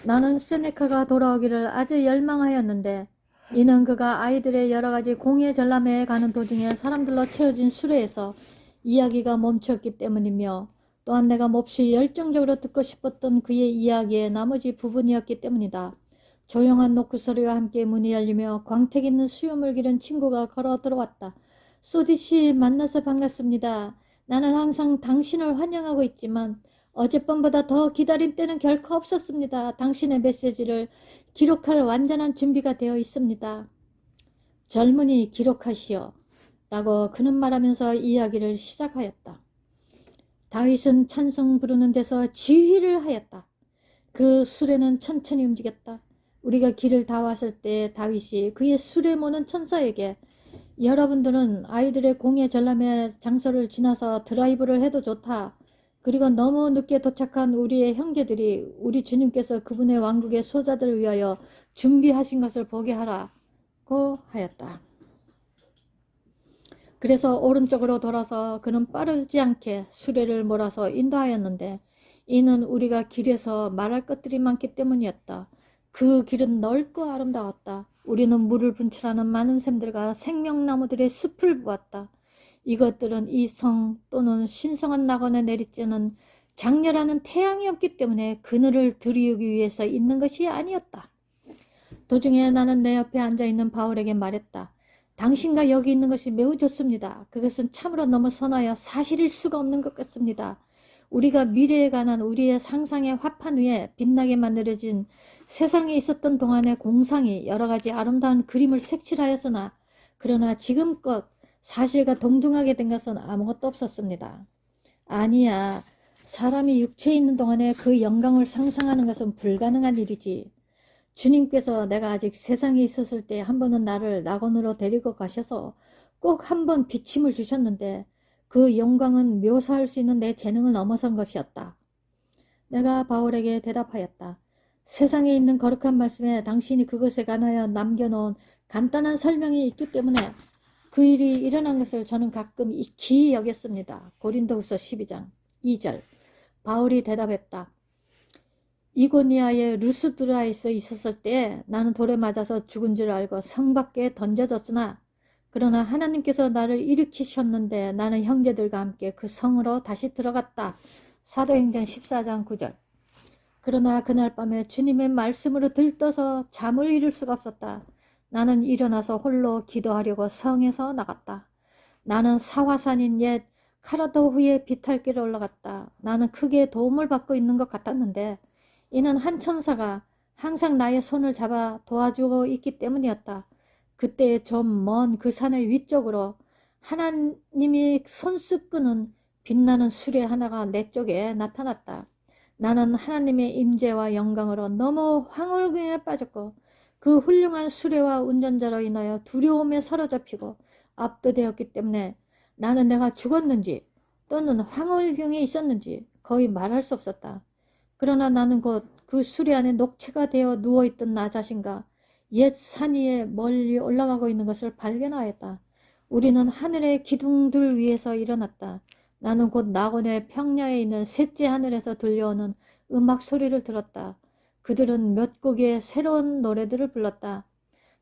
나는 세네카가 돌아오기를 아주 열망하였는데 이는 그가 아이들의 여러가지 공예전람회에 가는 도중에 사람들로 채워진 수레에서 이야기가 멈췄기 때문이며 또한 내가 몹시 열정적으로 듣고 싶었던 그의 이야기의 나머지 부분이었기 때문이다. 조용한 노크 소리와 함께 문이 열리며 광택 있는 수염을 기른 친구가 걸어 들어왔다. 소디씨, 만나서 반갑습니다. 나는 항상 당신을 환영하고 있지만 어젯밤보다 더 기다린 때는 결코 없었습니다. 당신의 메시지를 기록할 완전한 준비가 되어 있습니다. 젊은이 기록하시오. 라고 그는 말하면서 이야기를 시작하였다. 다윗은 찬송 부르는 데서 지휘를 하였다. 그 수레는 천천히 움직였다. 우리가 길을 다 왔을 때 다윗이 그의 수레 모는 천사에게 여러분들은 아이들의 공예 전람회 장소를 지나서 드라이브를 해도 좋다. 그리고 너무 늦게 도착한 우리의 형제들이 우리 주님께서 그분의 왕국의 소자들을 위하여 준비하신 것을 보게 하라고 하였다. 그래서 오른쪽으로 돌아서 그는 빠르지 않게 수레를 몰아서 인도하였는데 이는 우리가 길에서 말할 것들이 많기 때문이었다. 그 길은 넓고 아름다웠다. 우리는 물을 분출하는 많은 샘들과 생명나무들의 숲을 보았다. 이것들은 이 성 또는 신성한 낙원에 내리쬐는 장렬하는 태양이 없기 때문에 그늘을 드리우기 위해서 있는 것이 아니었다. 도중에 나는 내 옆에 앉아있는 바울에게 말했다. 당신과 여기 있는 것이 매우 좋습니다. 그것은 참으로 너무 선하여 사실일 수가 없는 것 같습니다. 우리가 미래에 관한 우리의 상상의 화판 위에 빛나게 만들어진 세상에 있었던 동안의 공상이 여러 가지 아름다운 그림을 색칠하였으나 그러나 지금껏 사실과 동등하게 된 것은 아무것도 없었습니다. 아니야. 사람이 육체에 있는 동안에 그 영광을 상상하는 것은 불가능한 일이지. 주님께서 내가 아직 세상에 있었을 때 한 번은 나를 낙원으로 데리고 가셔서 꼭 한 번 비침을 주셨는데 그 영광은 묘사할 수 있는 내 재능을 넘어선 것이었다. 내가 바울에게 대답하였다. 세상에 있는 거룩한 말씀에 당신이 그것에 관하여 남겨놓은 간단한 설명이 있기 때문에 그 일이 일어난 것을 저는 가끔 기이 여겼습니다. 고린도후서 12장 2절. 바울이 대답했다. 이고니아의 루스드라에서 있었을 때 나는 돌에 맞아서 죽은 줄 알고 성 밖에 던져졌으나 그러나 하나님께서 나를 일으키셨는데 나는 형제들과 함께 그 성으로 다시 들어갔다. 사도행전 14장 9절. 그러나 그날 밤에 주님의 말씀으로 들떠서 잠을 이룰 수가 없었다. 나는 일어나서 홀로 기도하려고 성에서 나갔다. 나는 사화산인 옛 카라도후의 비탈길에 올라갔다. 나는 크게 도움을 받고 있는 것 같았는데 이는 한 천사가 항상 나의 손을 잡아 도와주고 있기 때문이었다. 그때 좀 먼 그 산의 위쪽으로 하나님이 손수 끄는 빛나는 수레 하나가 내 쪽에 나타났다. 나는 하나님의 임재와 영광으로 너무 황홀경에 빠졌고 그 훌륭한 수레와 운전자로 인하여 두려움에 사로잡히고 압도되었기 때문에 나는 내가 죽었는지 또는 황홀경에 있었는지 거의 말할 수 없었다. 그러나 나는 곧 그 수레 안에 녹채가 되어 누워있던 나 자신과 옛 산 위에 멀리 올라가고 있는 것을 발견하였다. 우리는 하늘의 기둥들 위에서 일어났다. 나는 곧 낙원의 평야에 있는 셋째 하늘에서 들려오는 음악 소리를 들었다. 그들은 몇 곡의 새로운 노래들을 불렀다.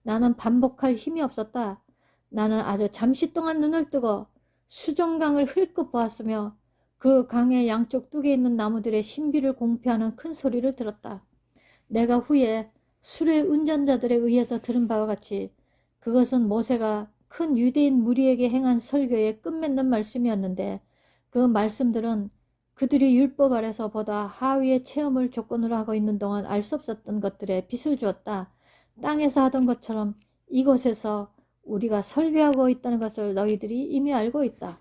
나는 반복할 힘이 없었다. 나는 아주 잠시 동안 눈을 뜨고 수정강을 흘끗 보았으며 그 강의 양쪽 뚝에 있는 나무들의 신비를 공표하는 큰 소리를 들었다. 내가 후에 수레 운전자들에 의해서 들은 바와 같이 그것은 모세가 큰 유대인 무리에게 행한 설교의 끝맺는 말씀이었는데 그 말씀들은 그들이 율법 아래서 보다 하위의 체험을 조건으로 하고 있는 동안 알 수 없었던 것들에 빛을 주었다. 땅에서 하던 것처럼 이곳에서 우리가 설교하고 있다는 것을 너희들이 이미 알고 있다.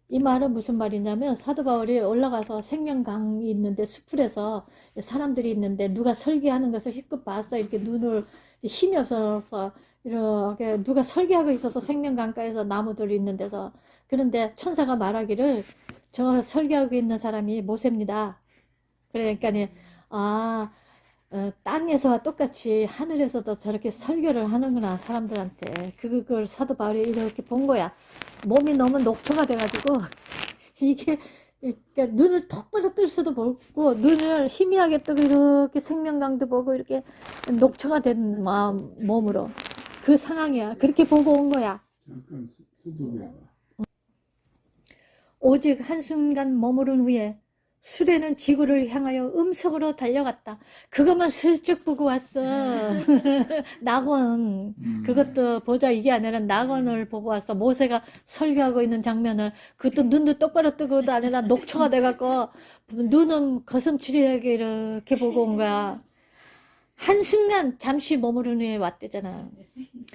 이 말은 무슨 말이냐면 사도 바울이 올라가서 생명강이 있는데 수풀에서 사람들이 있는데 누가 설교하는 것을 힐끗 봤어. 이렇게 눈을 힘이 없어서 이렇게 누가 설교하고 있어서 생명강가에서 나무들이 있는 데서 그런데 천사가 말하기를 저 설교하고 있는 사람이 모세입니다. 그러니까 땅에서와 똑같이 하늘에서도 저렇게 설교를 하는구나 사람들한테. 그걸 사도 바울이 이렇게 본 거야. 몸이 너무 녹초가 돼가지고 이게 이렇게 눈을 똑바로 뜰 수도 보고, 눈을 희미하게 뜨고, 이렇게 생명강도 보고, 이렇게 녹초가 된 몸으로. 그 상황이야. 그렇게 보고 온 거야. 잠깐 수도해봐. 오직 한순간 머무른 후에 수레는 지구를 향하여 음속으로 달려갔다. 그것만 슬쩍 보고 왔어. 낙원. 그것도 보자 이게 아니라 낙원을 보고 왔어. 모세가 설교하고 있는 장면을. 그것도 눈도 똑바로 뜨고도 아니라 녹초가 돼갖고 눈은 거슴츠레하게 이렇게 보고 온 거야. 한순간 잠시 머무른 후에 왔대잖아.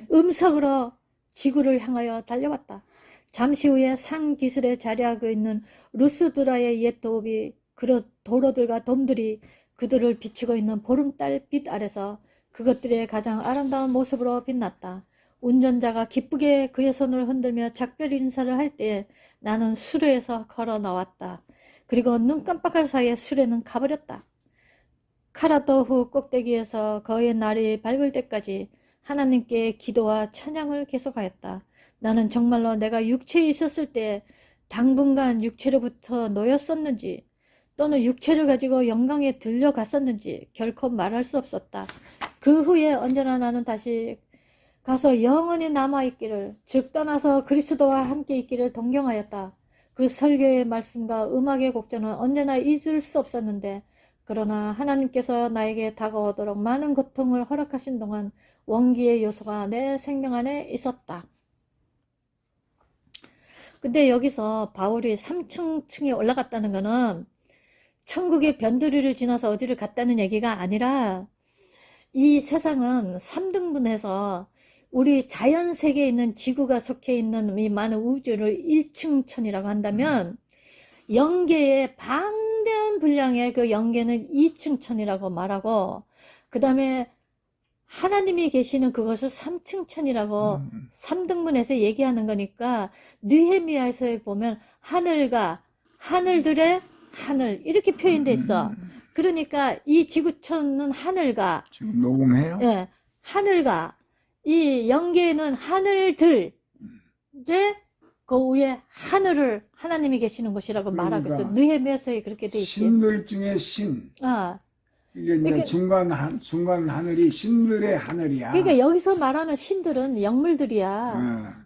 음속으로 지구를 향하여 달려왔다. 잠시 후에 상기슬에 자리하고 있는 루스드라의 옛 도읍이 그릇 도로들과 돔들이 그들을 비추고 있는 보름달 빛 아래서 그것들의 가장 아름다운 모습으로 빛났다. 운전자가 기쁘게 그의 손을 흔들며 작별 인사를 할 때에 나는 수레에서 걸어 나왔다. 그리고 눈 깜빡할 사이에 수레는 가버렸다. 카라도후 꼭대기에서 거의 날이 밝을 때까지 하나님께 기도와 찬양을 계속하였다. 나는 정말로 내가 육체에 있었을 때 당분간 육체로부터 놓였었는지 또는 육체를 가지고 영광에 들려갔었는지 결코 말할 수 없었다. 그 후에 언제나 나는 다시 가서 영원히 남아있기를, 즉 떠나서 그리스도와 함께 있기를 동경하였다. 그 설교의 말씀과 음악의 곡전은 언제나 잊을 수 없었는데, 그러나 하나님께서 나에게 다가오도록 많은 고통을 허락하신 동안 원기의 요소가 내 생명 안에 있었다. 근데 여기서 바울이 3층에 올라갔다는 거는 천국의 변두리를 지나서 어디를 갔다는 얘기가 아니라, 이 세상은 3등분해서 우리 자연세계에 있는 지구가 속해 있는 이 많은 우주를 1층천이라고 한다면, 영계의 방대한 분량의 그 영계는 2층천이라고 말하고, 그 다음에 하나님이 계시는 그것을 3층천이라고 3등분해서 얘기하는 거니까, 느헤미야에서 보면 하늘과 하늘들의 하늘 이렇게 표현돼 있어. 그러니까 이 지구촌은 하늘과, 지금 녹음해요? 예, 하늘과 이 영계에는 하늘들의 그 위에 하늘을 하나님이 계시는 곳이라고 그러니까 말하고 있어. 느헤미야서에 그렇게 돼 있지. 신들 중에 신. 아, 이게 이제 그러니까- 중간 하늘이 신들의 하늘이야. 그러니까 여기서 말하는 신들은 영물들이야.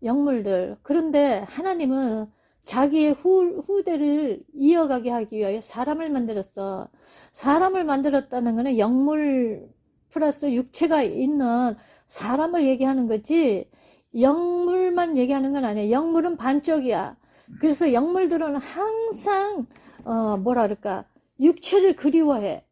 영물들. 그런데 하나님은 자기의 후대를 이어가게 하기 위하여 사람을 만들었어. 사람을 만들었다는 것은 영물 플러스 육체가 있는 사람을 얘기하는 거지, 영물만 얘기하는 건 아니야. 영물은 반쪽이야. 그래서 영물들은 항상 뭐라 그럴까, 육체를 그리워해.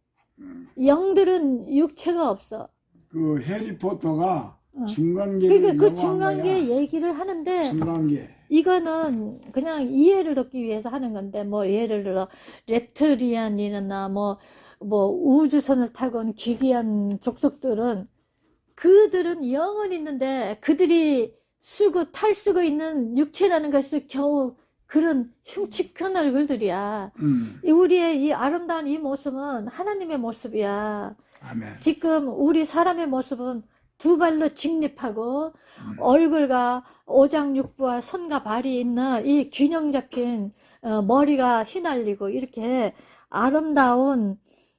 영들은 육체가 없어. 그 해리포터가 중간계. 그러니까 그 중간계 얘기를 하는데, 중간계. 이거는 그냥 이해를 돕기 위해서 하는 건데, 뭐 예를 들어 reptilian이나 뭐 우주선을 타고 온 기괴한 족속들은, 그들은 영은 있는데 그들이 쓰고 있는 육체라는 것이 겨우 그런 흉측한 얼굴들이야. 우리의 이 아름다운 이 모습은 하나님의 모습이야. 아멘. 지금 우리 사람의 모습은 두 발로 직립하고 얼굴과 오장육부와 손과 발이 있는 이 균형 잡힌 머리가 휘날리고 이렇게 아름다운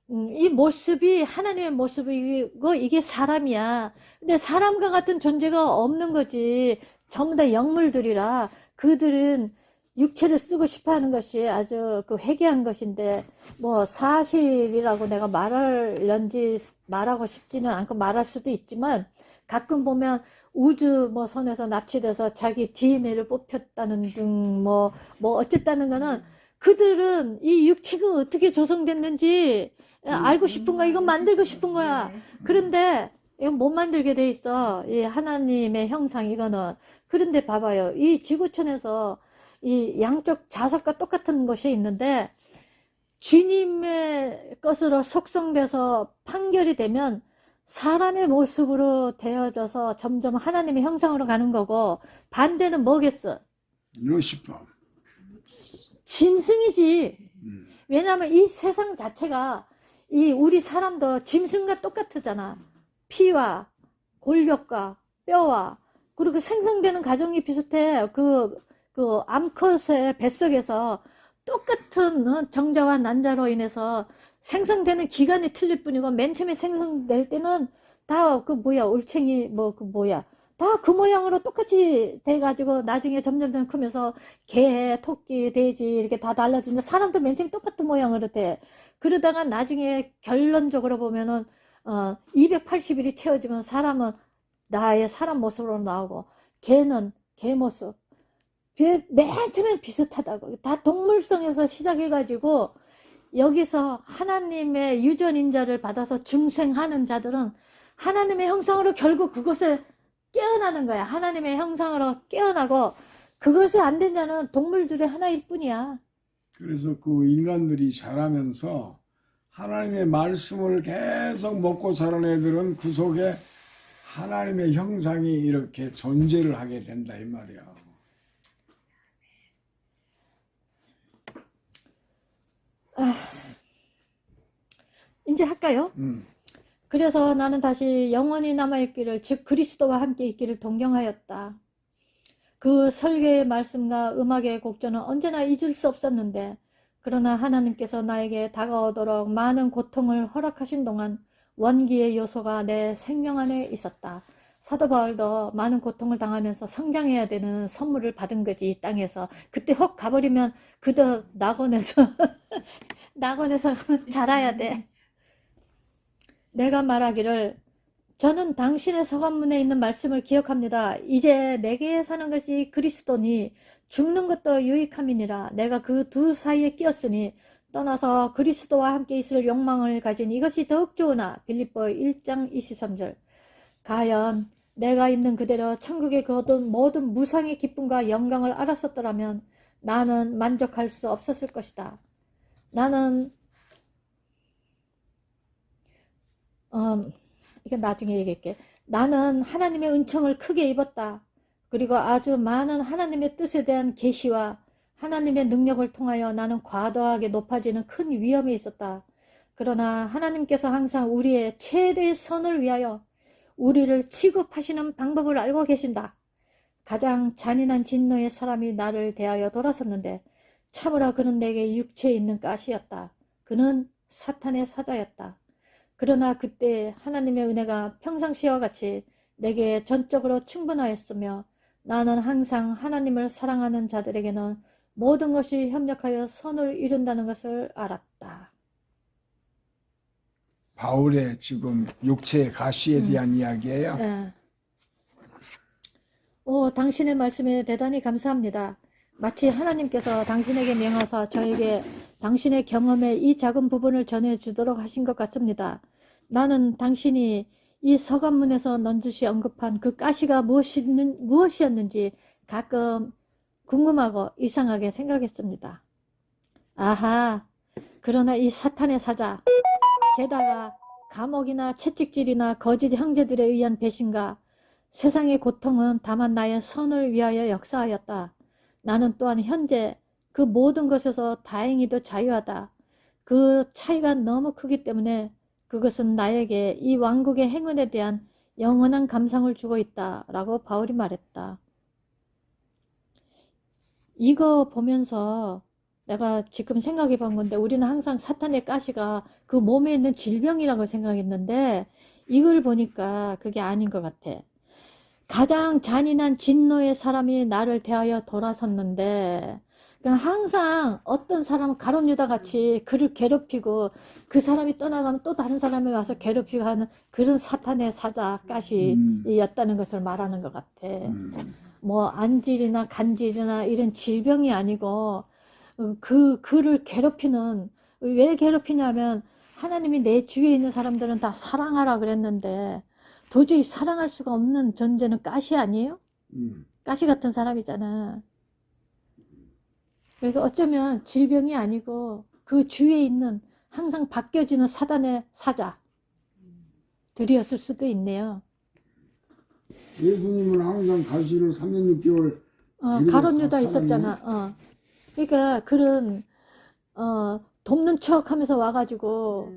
이 모습이 하나님의 모습이고, 이게 사람이야. 근데 사람과 같은 존재가 없는 거지. 전부 다 영물들이라 그들은 육체를 쓰고 싶어 하는 것이 아주 그 회개한 것인데, 뭐 사실이라고 내가 말하고 싶지는 않고 말할 수도 있지만, 가끔 보면 우주 뭐 선에서 납치돼서 자기 DNA를 뽑혔다는 등 뭐 어쨌다는 거는, 그들은 이 육체가 어떻게 조성됐는지 알고 싶은 거야. 이건 만들고 싶은 거야. 그런데 이건 못 만들게 돼 있어. 이 하나님의 형상 이거는. 그런데 봐봐요. 이 지구촌에서 이 양쪽 자석과 똑같은 것이 있는데, 주님의 것으로 속성돼서 판결이 되면 사람의 모습으로 되어져서 점점 하나님의 형상으로 가는 거고, 반대는 뭐겠어? 루시퍼. 짐승이지. 왜냐하면 이 세상 자체가, 이 우리 사람도 짐승과 똑같잖아. 피와 골격과 뼈와, 그리고 생성되는 과정이 비슷해. 그 암컷의 뱃속에서 똑같은 정자와 난자로 인해서 생성되는 기간이 틀릴 뿐이고 맨 처음에 생성될 때는 다 그 뭐야 올챙이 뭐 그 뭐야 다 그 모양으로 똑같이 돼가지고 나중에 점점 크면서 개, 토끼, 돼지 이렇게 다 달라지는데 사람도 맨 처음에 똑같은 모양으로 돼. 그러다가 나중에 결론적으로 보면은 280일이 채워지면 사람은 나의 사람 모습으로 나오고 개는 개 모습. 맨 처음엔 비슷하다고. 다 동물성에서 시작해가지고 여기서 하나님의 유전인자를 받아서 중생하는 자들은 하나님의 형상으로 결국 그것을 깨어나는 거야. 하나님의 형상으로 깨어나고 그것이 안 된 자는 동물들의 하나일 뿐이야. 그래서 그 인간들이 자라면서 하나님의 말씀을 계속 먹고 자란 애들은 그 속에 하나님의 형상이 이렇게 존재를 하게 된다 이 말이야. 이제 할까요? 그래서 나는 다시 영원히 남아있기를 즉 그리스도와 함께 있기를 동경하였다. 그 설계의 말씀과 음악의 곡조는 언제나 잊을 수 없었는데 그러나 하나님께서 나에게 다가오도록 많은 고통을 허락하신 동안 원기의 요소가 내 생명 안에 있었다. 사도 바울도 많은 고통을 당하면서 성장해야 되는 선물을 받은 거지 이 땅에서. 그때 혹 가버리면 그도 낙원에서 낙원에서 자라야 돼. 내가 말하기를 저는 당신의 서관문에 있는 말씀을 기억합니다. 이제 내게 사는 것이 그리스도니 죽는 것도 유익함이니라. 내가 그 두 사이에 끼었으니 떠나서 그리스도와 함께 있을 욕망을 가진 이것이 더욱 좋으나. 빌립보 1장 23절. 과연 내가 있는 그대로 천국에 거둔 모든 무상의 기쁨과 영광을 알았었더라면 나는 만족할 수 없었을 것이다. 나는 이거 나중에 얘기할게. 나는 하나님의 은총을 크게 입었다. 그리고 아주 많은 하나님의 뜻에 대한 계시와 하나님의 능력을 통하여 나는 과도하게 높아지는 큰 위험에 있었다. 그러나 하나님께서 항상 우리의 최대의 선을 위하여 우리를 취급하시는 방법을 알고 계신다. 가장 잔인한 진노의 사람이 나를 대하여 돌아섰는데 참으로 그는 내게 육체에 있는 가시였다. 그는 사탄의 사자였다. 그러나 그때 하나님의 은혜가 평상시와 같이 내게 전적으로 충분하였으며 나는 항상 하나님을 사랑하는 자들에게는 모든 것이 협력하여 선을 이룬다는 것을 알았다. 바울의 지금 육체의 가시에 대한 이야기예요. 예. 당신의 말씀에 대단히 감사합니다. 마치 하나님께서 당신에게 명하사 저에게 당신의 경험의 이 작은 부분을 전해주도록 하신 것 같습니다. 나는 당신이 이 서간문에서 넌지시 언급한 그 가시가 무엇이었는지 가끔 궁금하고 이상하게 생각했습니다. 아하, 그러나 이 사탄의 사자, 게다가 감옥이나 채찍질이나 거짓 형제들에 의한 배신과 세상의 고통은 다만 나의 선을 위하여 역사하였다. 나는 또한 현재 그 모든 것에서 다행히도 자유하다. 그 차이가 너무 크기 때문에 그것은 나에게 이 왕국의 행운에 대한 영원한 감상을 주고 있다 라고 바울이 말했다. 이거 보면서 내가 지금 생각해 본 건데 우리는 항상 사탄의 가시가 그 몸에 있는 질병이라고 생각했는데 이걸 보니까 그게 아닌 것 같아. 가장 잔인한 진노의 사람이 나를 대하여 돌아섰는데 그러니까 항상 어떤 사람은 가룟 유다 같이 그를 괴롭히고 그 사람이 떠나가면 또 다른 사람이 와서 괴롭히고 하는 그런 사탄의 사자 가시였다는 것을 말하는 것 같아. 뭐 안질이나 간질이나 이런 질병이 아니고 그를 괴롭히는, 왜 괴롭히냐면 하나님이 내 주위에 있는 사람들은 다 사랑하라 그랬는데 도저히 사랑할 수가 없는 존재는 가시 아니에요? 가시 같은 사람이잖아. 그러니까 어쩌면 질병이 아니고 그 주위에 있는 항상 바뀌어지는 사단의 사자들이었을 수도 있네요. 예수님은 항상 가시를 3년 6개월 가룟 유다 있었잖아. 그러니까 그런 돕는 척 하면서 와가지고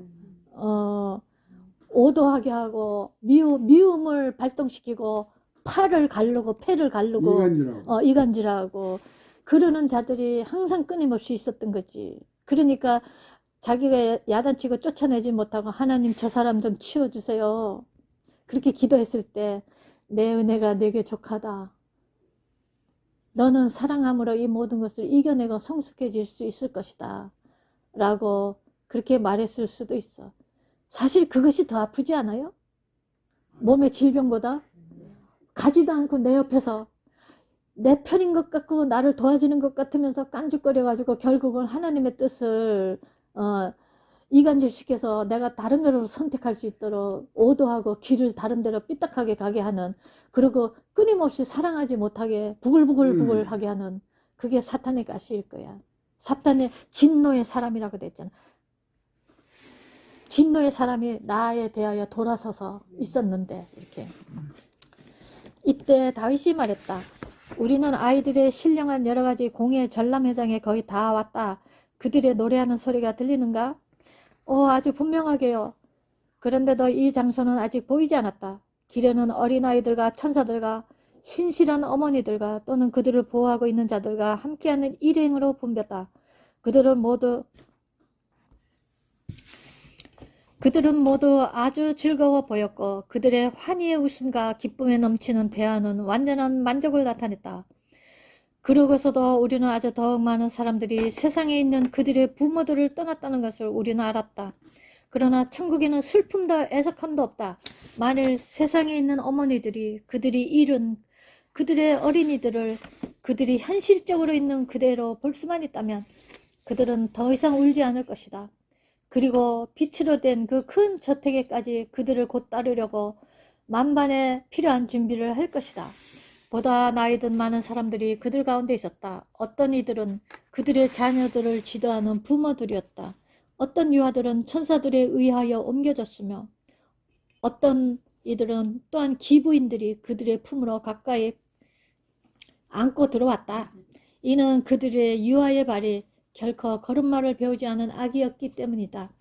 오도하게 하고 미움을 발동시키고 팔을 가르고 폐를 가르고 이간질하고. 이간질하고 그러는 자들이 항상 끊임없이 있었던 거지. 그러니까 자기가 야단치고 쫓아내지 못하고 하나님 저 사람 좀 치워주세요. 그렇게 기도했을 때 내 은혜가 내게 족하다. 너는 사랑함으로 이 모든 것을 이겨내고 성숙해질 수 있을 것이다. 라고 그렇게 말했을 수도 있어. 사실 그것이 더 아프지 않아요? 몸의 질병보다 가지도 않고 내 옆에서 내 편인 것 같고 나를 도와주는 것 같으면서 깐죽거려가지고 결국은 하나님의 뜻을 이간질시켜서 내가 다른 걸로 선택할 수 있도록 오도하고 길을 다른 데로 삐딱하게 가게 하는, 그리고 끊임없이 사랑하지 못하게 부글부글부글하게 하는, 그게 사탄의 가시일 거야. 사탄의 진노의 사람이라고 됐잖아. 진노의 사람이 나에 대하여 돌아서서 있었는데, 이렇게. 이때 다윗이 말했다. 우리는 아이들의 신령한 여러 가지 공예 전람회장에 거의 다 왔다. 그들의 노래하는 소리가 들리는가? 아주 분명하게요. 그런데도 이 장소는 아직 보이지 않았다. 길에는 어린아이들과 천사들과 신실한 어머니들과 또는 그들을 보호하고 있는 자들과 함께하는 일행으로 붐볐다. 그들은 모두 아주 즐거워 보였고 그들의 환희의 웃음과 기쁨에 넘치는 대화는 완전한 만족을 나타냈다. 그러고서도 우리는 아주 더욱 많은 사람들이 세상에 있는 그들의 부모들을 떠났다는 것을 우리는 알았다. 그러나 천국에는 슬픔도 애석함도 없다. 만일 세상에 있는 어머니들이 그들이 잃은 그들의 어린이들을 그들이 현실적으로 있는 그대로 볼 수만 있다면 그들은 더 이상 울지 않을 것이다. 그리고 빛으로 된 그 큰 저택에까지 그들을 곧 따르려고 만반의 필요한 준비를 할 것이다. 보다 나이 든 많은 사람들이 그들 가운데 있었다. 어떤 이들은 그들의 자녀들을 지도하는 부모들이었다. 어떤 유아들은 천사들에 의하여 옮겨졌으며 어떤 이들은 또한 기부인들이 그들의 품으로 가까이 안고 들어왔다. 이는 그들의 유아의 발이 결코 걸음마를 배우지 않은 아기였기 때문이다.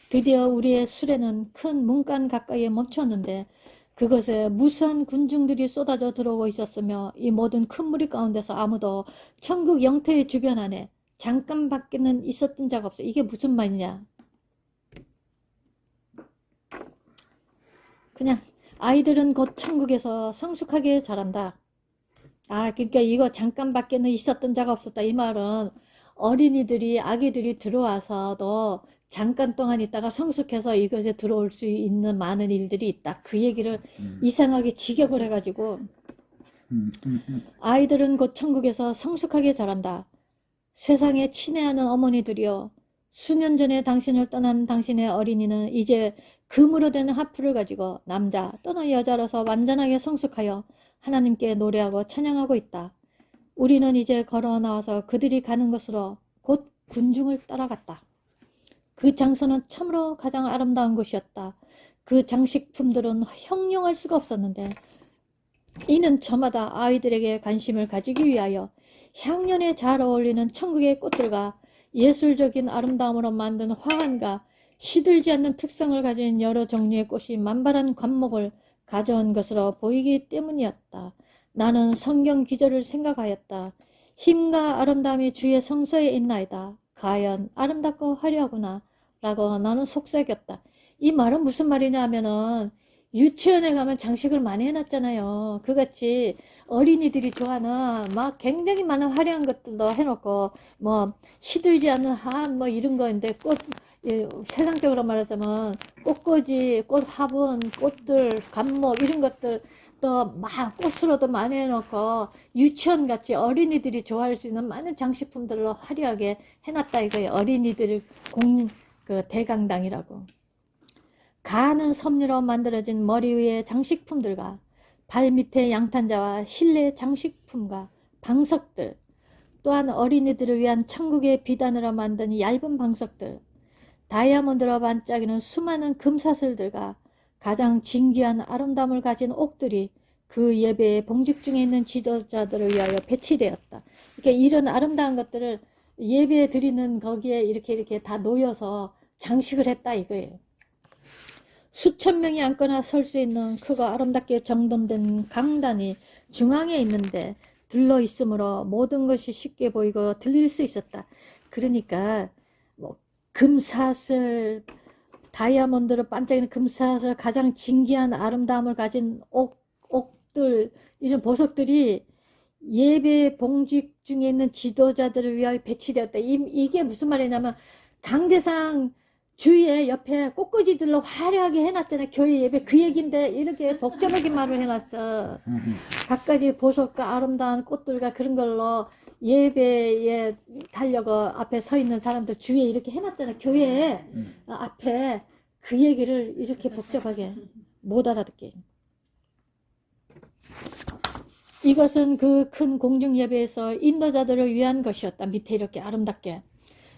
드디어 우리의 수레는 큰 문간 가까이에 멈췄는데 그것에 무수한 군중들이 쏟아져 들어오고 있었으며 이 모든 큰 무리 가운데서 아무도 천국 영토의 주변 안에 잠깐밖에는 있었던 자가 없어. 이게 무슨 말이냐? 그냥 아이들은 곧 천국에서 성숙하게 자란다. 그러니까 이거 잠깐밖에는 있었던 자가 없었다. 이 말은 어린이들이 아기들이 들어와서도 잠깐 동안 있다가 성숙해서 이것에 들어올 수 있는 많은 일들이 있다. 그 얘기를 이상하게 직역을 해가지고 아이들은 곧 천국에서 성숙하게 자란다. 세상에 친애하는 어머니들이여, 수년 전에 당신을 떠난 당신의 어린이는 이제 금으로 된 하프를 가지고 남자 또는 여자로서 완전하게 성숙하여 하나님께 노래하고 찬양하고 있다. 우리는 이제 걸어 나와서 그들이 가는 곳으로 곧 군중을 따라갔다. 그 장소는 참으로 가장 아름다운 곳이었다. 그 장식품들은 형용할 수가 없었는데 이는 저마다 아이들에게 관심을 가지기 위하여 향년에 잘 어울리는 천국의 꽃들과 예술적인 아름다움으로 만든 화환과 시들지 않는 특성을 가진 여러 종류의 꽃이 만발한 관목을 가져온 것으로 보이기 때문이었다. 나는 성경 기절을 생각하였다. 힘과 아름다움이 주의 성소에 있나이다. 과연 아름답고 화려하구나 라고 나는 속삭였다. 이 말은 무슨 말이냐 하면은 유치원에 가면 장식을 많이 해놨잖아요. 그같이 어린이들이 좋아하는 막 굉장히 많은 화려한 것들도 해놓고 뭐 시들지 않는 한 뭐 이런 거인데 꽃, 세상적으로 말하자면 꽃꽂이, 꽃 화분, 꽃들, 감목 이런 것들 또 막 꽃으로도 많이 해놓고 유치원 같이 어린이들이 좋아할 수 있는 많은 장식품들로 화려하게 해놨다 이거예요. 어린이들 그 대강당이라고. 가는 섬유로 만들어진 머리 위의 장식품들과 발 밑에 양탄자와 실내 장식품과 방석들, 또한 어린이들을 위한 천국의 비단으로 만든 얇은 방석들, 다이아몬드로 반짝이는 수많은 금사슬들과 가장 진귀한 아름다움을 가진 옥들이 그 예배의 봉직 중에 있는 지도자들을 위하여 배치되었다. 이렇게 이런 아름다운 것들을 예배에 드리는 거기에 이렇게 다 놓여서 장식을 했다 이거예요. 수천 명이 앉거나 설 수 있는 크고 아름답게 정돈된 강단이 중앙에 있는데 들러 있으므로 모든 것이 쉽게 보이고 들릴 수 있었다. 그러니까 뭐 금사슬, 다이아몬드로 반짝이는 금사슬, 가장 진귀한 아름다움을 가진 옥들, 이런 보석들이 예배 봉직 중에 있는 지도자들을 위하여 배치되었다. 이게 무슨 말이냐면 강대상 주위에 옆에 꽃꽂이들로 화려하게 해놨잖아요. 교회 예배 그 얘기인데 이렇게 복잡하게 말을 해놨어. 갖가지 보석과 아름다운 꽃들과 그런 걸로 예배에 달려고 앞에 서 있는 사람들 주위에 이렇게 해놨잖아요. 교회 앞에 그 얘기를 이렇게 복잡하게 못 알아듣게. 이것은 그 큰 공중 예배에서 인도자들을 위한 것이었다. 밑에 이렇게 아름답게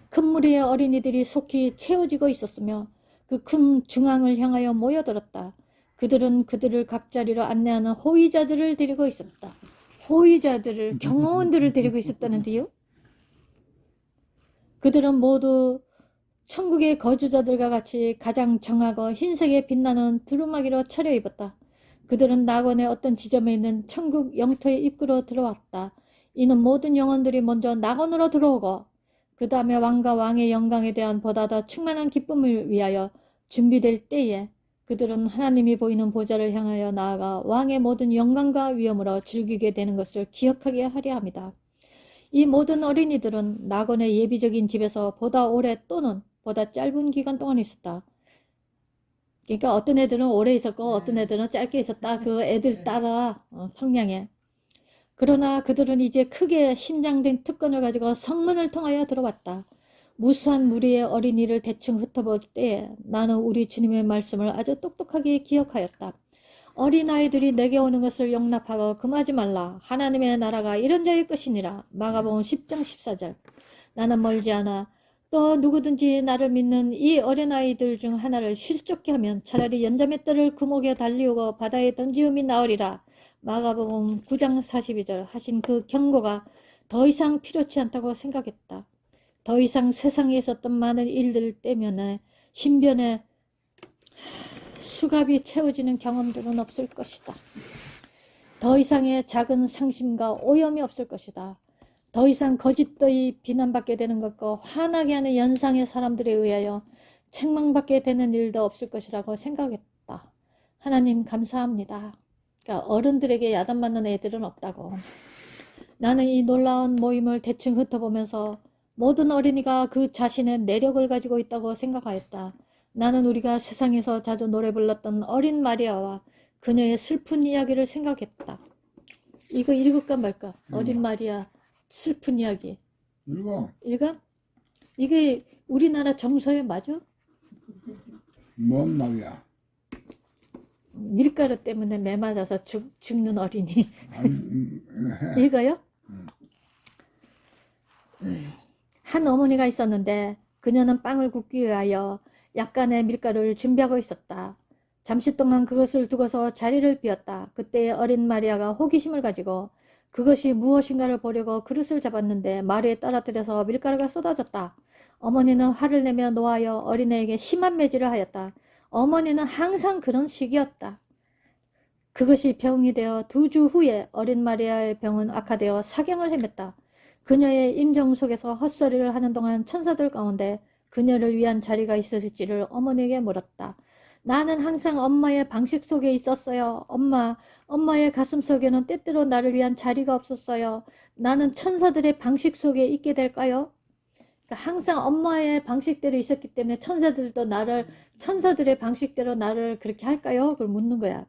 큰 무리의 어린이들이 속히 채워지고 있었으며 그 큰 중앙을 향하여 모여들었다. 그들은 그들을 각 자리로 안내하는 호위자들을 데리고 있었다. 호위자들을, 경호원들을 데리고 있었다는데요. 그들은 모두 천국의 거주자들과 같이 가장 정하고 흰색에 빛나는 두루마기로 차려입었다. 그들은 낙원의 어떤 지점에 있는 천국 영토의 입구로 들어왔다. 이는 모든 영혼들이 먼저 낙원으로 들어오고 그 다음에 왕과 왕의 영광에 대한 보다 더 충만한 기쁨을 위하여 준비될 때에 그들은 하나님이 보이는 보좌를 향하여 나아가 왕의 모든 영광과 위엄으로 즐기게 되는 것을 기억하게 하려 합니다. 이 모든 어린이들은 낙원의 예비적인 집에서 보다 오래 또는 보다 짧은 기간 동안 있었다. 그러니까 어떤 애들은 오래 있었고 어떤 애들은 짧게 있었다. 그 애들 따라 성향에. 그러나 그들은 이제 크게 신장된 특권을 가지고 성문을 통하여 들어왔다. 무수한 무리의 어린이를 대충 흩어볼 때 나는 우리 주님의 말씀을 아주 똑똑하게 기억하였다. 어린아이들이 내게 오는 것을 용납하고 금하지 말라. 하나님의 나라가 이런 자의 것이니라. 마가복음 10장 14절. 나는 멀지 않아 또 누구든지 나를 믿는 이 어린아이들 중 하나를 실족케 하면 차라리 연자의 뜰을 그 목에 달리우고 바다에 던지음이 나으리라. 마가복음 9장 42절 하신 그 경고가 더 이상 필요치 않다고 생각했다. 더 이상 세상에 있었던 많은 일들 때문에 신변에 수갑이 채워지는 경험들은 없을 것이다. 더 이상의 작은 상심과 오염이 없을 것이다. 더 이상 거짓되이 비난받게 되는 것과 화나게 하는 연상의 사람들에 의하여 책망받게 되는 일도 없을 것이라고 생각했다. 하나님 감사합니다. 그러니까 어른들에게 야단맞는 애들은 없다고. 나는 이 놀라운 모임을 대충 흩어보면서 모든 어린이가 그 자신의 내력을 가지고 있다고 생각하였다. 나는 우리가 세상에서 자주 노래 불렀던 어린 마리아와 그녀의 슬픈 이야기를 생각했다. 이거 읽을까 말까? 어린 마리아 슬픈 이야기. 읽어? 이게 우리나라 정서에 맞아? 뭔 말이야? 밀가루 때문에 매 맞아서 죽는 어린이. 읽어요? 한 어머니가 있었는데 그녀는 빵을 굽기 위하여 약간의 밀가루를 준비하고 있었다. 잠시 동안 그것을 두고서 자리를 비웠다. 그때 어린 마리아가 호기심을 가지고 그것이 무엇인가를 보려고 그릇을 잡았는데 마루에 떨어뜨려서 밀가루가 쏟아졌다. 어머니는 화를 내며 노하여 어린애에게 심한 매질을 하였다. 어머니는 항상 그런 식이었다. 그것이 병이 되어 2주 후에 어린 마리아의 병은 악화되어 사경을 헤맸다. 그녀의 임종 속에서 헛소리를 하는 동안 천사들 가운데 그녀를 위한 자리가 있었을지를 어머니에게 물었다. 나는 항상 엄마의 방식 속에 있었어요. 엄마의 가슴 속에는 때때로 나를 위한 자리가 없었어요. 나는 천사들의 방식 속에 있게 될까요? 그러니까 항상 엄마의 방식대로 있었기 때문에 천사들의 방식대로 나를 그렇게 할까요? 그걸 묻는 거야.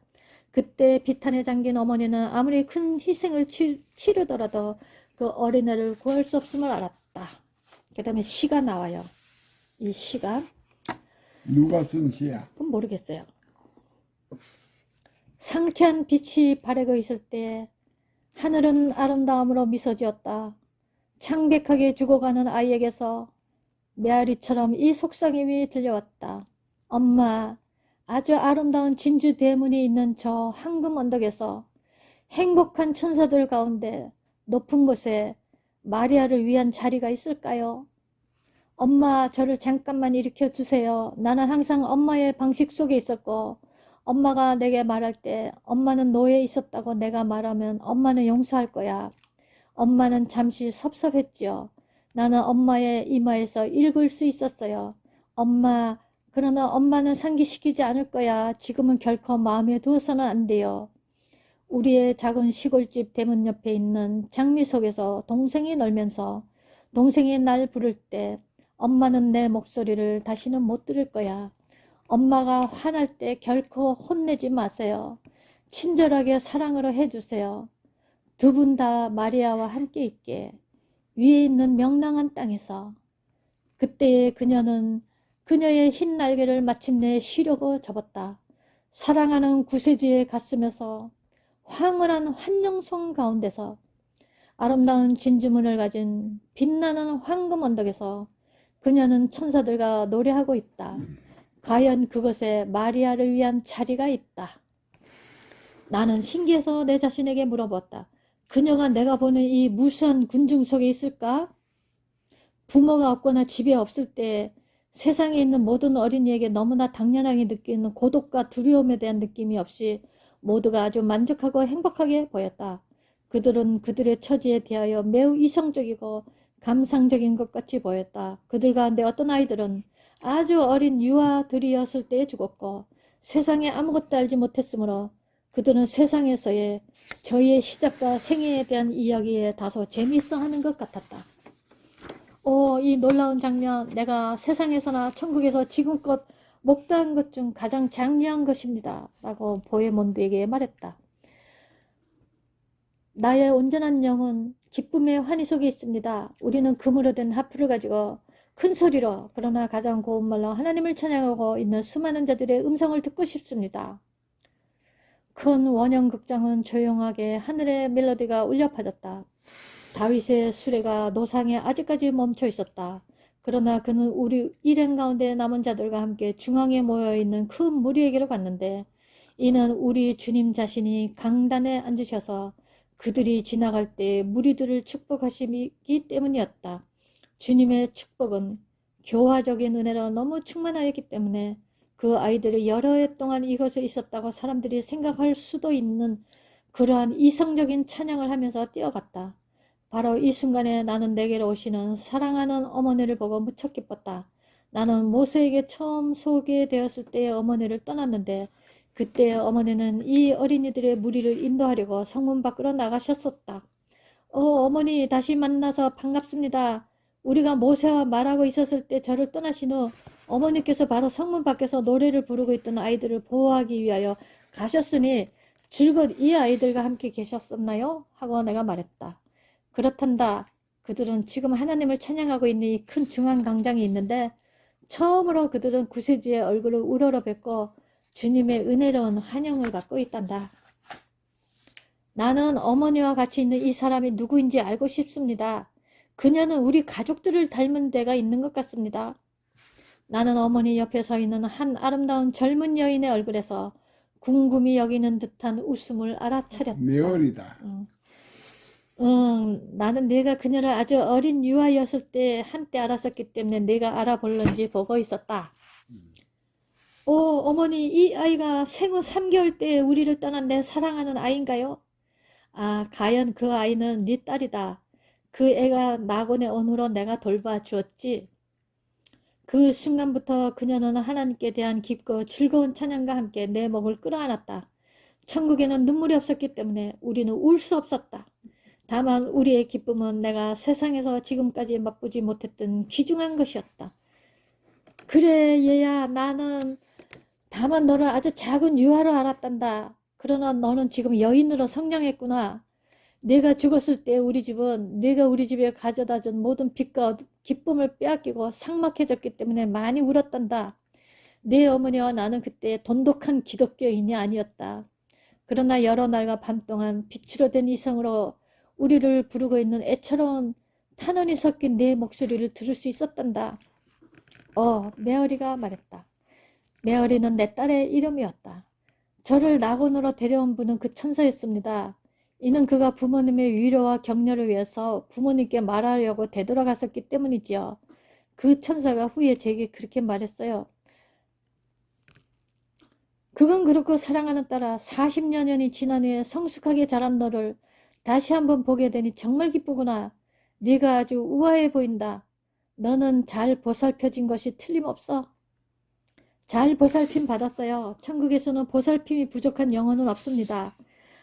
그때 비탄에 잠긴 어머니는 아무리 큰 희생을 치르더라도 그 어린애를 구할 수 없음을 알았다. 그 다음에 시가 나와요. 이 시가 누가 쓴 시야? 그건 모르겠어요. 상쾌한 빛이 바래고 있을 때 하늘은 아름다움으로 미소 지었다. 창백하게 죽어가는 아이에게서 메아리처럼 이 속삭임이 들려왔다. 엄마, 아주 아름다운 진주 대문이 있는 저 황금 언덕에서 행복한 천사들 가운데 높은 곳에 마리아를 위한 자리가 있을까요? 엄마, 저를 잠깐만 일으켜 주세요. 나는 항상 엄마의 방식 속에 있었고 엄마가 내게 말할 때 엄마는 노예에 있었다고 내가 말하면 엄마는 용서할 거야. 엄마는 잠시 섭섭했지요. 나는 엄마의 이마에서 읽을 수 있었어요. 엄마, 그러나 엄마는 상기시키지 않을 거야. 지금은 결코 마음에 두어서는 안 돼요. 우리의 작은 시골집 대문 옆에 있는 장미 속에서 동생이 놀면서 동생이 날 부를 때 엄마는 내 목소리를 다시는 못 들을 거야. 엄마가 화날 때 결코 혼내지 마세요. 친절하게 사랑으로 해주세요. 두 분 다 마리아와 함께 있게 위에 있는 명랑한 땅에서. 그때의 그녀는 그녀의 흰 날개를 마침내 쉬려고 접었다. 사랑하는 구세주에 갔으면서 황홀한 환영성 가운데서 아름다운 진주문을 가진 빛나는 황금 언덕에서 그녀는 천사들과 노래하고 있다. 과연 그곳에 마리아를 위한 자리가 있다. 나는 신기해서 내 자신에게 물어봤다. 그녀가 내가 보는 이 무수한 군중 속에 있을까? 부모가 없거나 집에 없을 때 세상에 있는 모든 어린이에게 너무나 당연하게 느끼는 고독과 두려움에 대한 느낌이 없이 모두가 아주 만족하고 행복하게 보였다. 그들은 그들의 처지에 대하여 매우 이성적이고 감상적인 것 같이 보였다. 그들 가운데 어떤 아이들은 아주 어린 유아들이었을 때에 죽었고 세상에 아무것도 알지 못했으므로 그들은 세상에서의 저희의 시작과 생애에 대한 이야기에 다소 재미있어 하는 것 같았다. 이 놀라운 장면, 내가 세상에서나 천국에서 지금껏 목도한 것 중 가장 장려한 것입니다. 라고 보헤몬드에게 말했다. 나의 온전한 영은 기쁨의 환희 속에 있습니다. 우리는 금으로 된 하프를 가지고 큰 소리로 그러나 가장 고운 말로 하나님을 찬양하고 있는 수많은 자들의 음성을 듣고 싶습니다. 큰 원형 극장은 조용하게 하늘의 멜로디가 울려 퍼졌다. 다윗의 수레가 노상에 아직까지 멈춰 있었다. 그러나 그는 우리 일행 가운데 남은 자들과 함께 중앙에 모여있는 큰 무리에게로 갔는데 이는 우리 주님 자신이 강단에 앉으셔서 그들이 지나갈 때 무리들을 축복하시기 때문이었다. 주님의 축복은 교화적인 은혜로 너무 충만하였기 때문에 그 아이들이 여러 해 동안 이것에 있었다고 사람들이 생각할 수도 있는 그러한 이성적인 찬양을 하면서 뛰어갔다. 바로 이 순간에 나는 내게로 오시는 사랑하는 어머니를 보고 무척 기뻤다. 나는 모세에게 처음 소개되었을 때의 어머니를 떠났는데 그때의 어머니는 이 어린이들의 무리를 인도하려고 성문 밖으로 나가셨었다. 어머니 다시 만나서 반갑습니다. 우리가 모세와 말하고 있었을 때 저를 떠나신 후 어머니께서 바로 성문 밖에서 노래를 부르고 있던 아이들을 보호하기 위하여 가셨으니 줄곧 이 아이들과 함께 계셨었나요? 하고 내가 말했다. 그렇단다. 그들은 지금 하나님을 찬양하고 있는 이 큰 중앙 광장이 있는데 처음으로 그들은 구세주의 얼굴을 우러러 뵙고 주님의 은혜로운 환영을 받고 있단다. 나는 어머니와 같이 있는 이 사람이 누구인지 알고 싶습니다. 그녀는 우리 가족들을 닮은 데가 있는 것 같습니다. 나는 어머니 옆에 서 있는 한 아름다운 젊은 여인의 얼굴에서 궁금히 여기는 듯한 웃음을 알아차렸다. 메어리다. 나는 내가 그녀를 아주 어린 유아였을 때 한때 알았었기 때문에 내가 알아볼런지 보고 있었다. 어머니, 이 아이가 생후 3개월 때 우리를 떠난 내 사랑하는 아이인가요? 아, 과연 그 아이는 네 딸이다. 그 애가 낙원에 온 후로 내가 돌봐주었지. 그 순간부터 그녀는 하나님께 대한 깊고 즐거운 찬양과 함께 내 목을 끌어안았다. 천국에는 눈물이 없었기 때문에 우리는 울 수 없었다. 다만 우리의 기쁨은 내가 세상에서 지금까지 맛보지 못했던 귀중한 것이었다. 그래 얘야, 나는 다만 너를 아주 작은 유아로 알았단다. 그러나 너는 지금 여인으로 성장했구나. 내가 죽었을 때 우리 집은 네가 우리 집에 가져다 준 모든 빛과 기쁨을 빼앗기고 삭막해졌기 때문에 많이 울었단다. 네 어머니와 나는 그때 돈독한 기독교인이 아니었다. 그러나 여러 날과 밤 동안 빛으로 된 이성으로 우리를 부르고 있는 애처로운 탄원이 섞인 내 목소리를 들을 수 있었단다. 메어리가 말했다. 메어리는 내 딸의 이름이었다. 저를 낙원으로 데려온 분은 그 천사였습니다. 이는 그가 부모님의 위로와 격려를 위해서 부모님께 말하려고 되돌아갔었기 때문이지요. 그 천사가 후에 제게 그렇게 말했어요. 그건 그렇고 사랑하는 딸아, 40여 년이 지난 후에 성숙하게 자란 너를 다시 한번 보게 되니 정말 기쁘구나. 네가 아주 우아해 보인다. 너는 잘 보살펴진 것이 틀림없어. 잘 보살핌 받았어요. 천국에서는 보살핌이 부족한 영혼은 없습니다.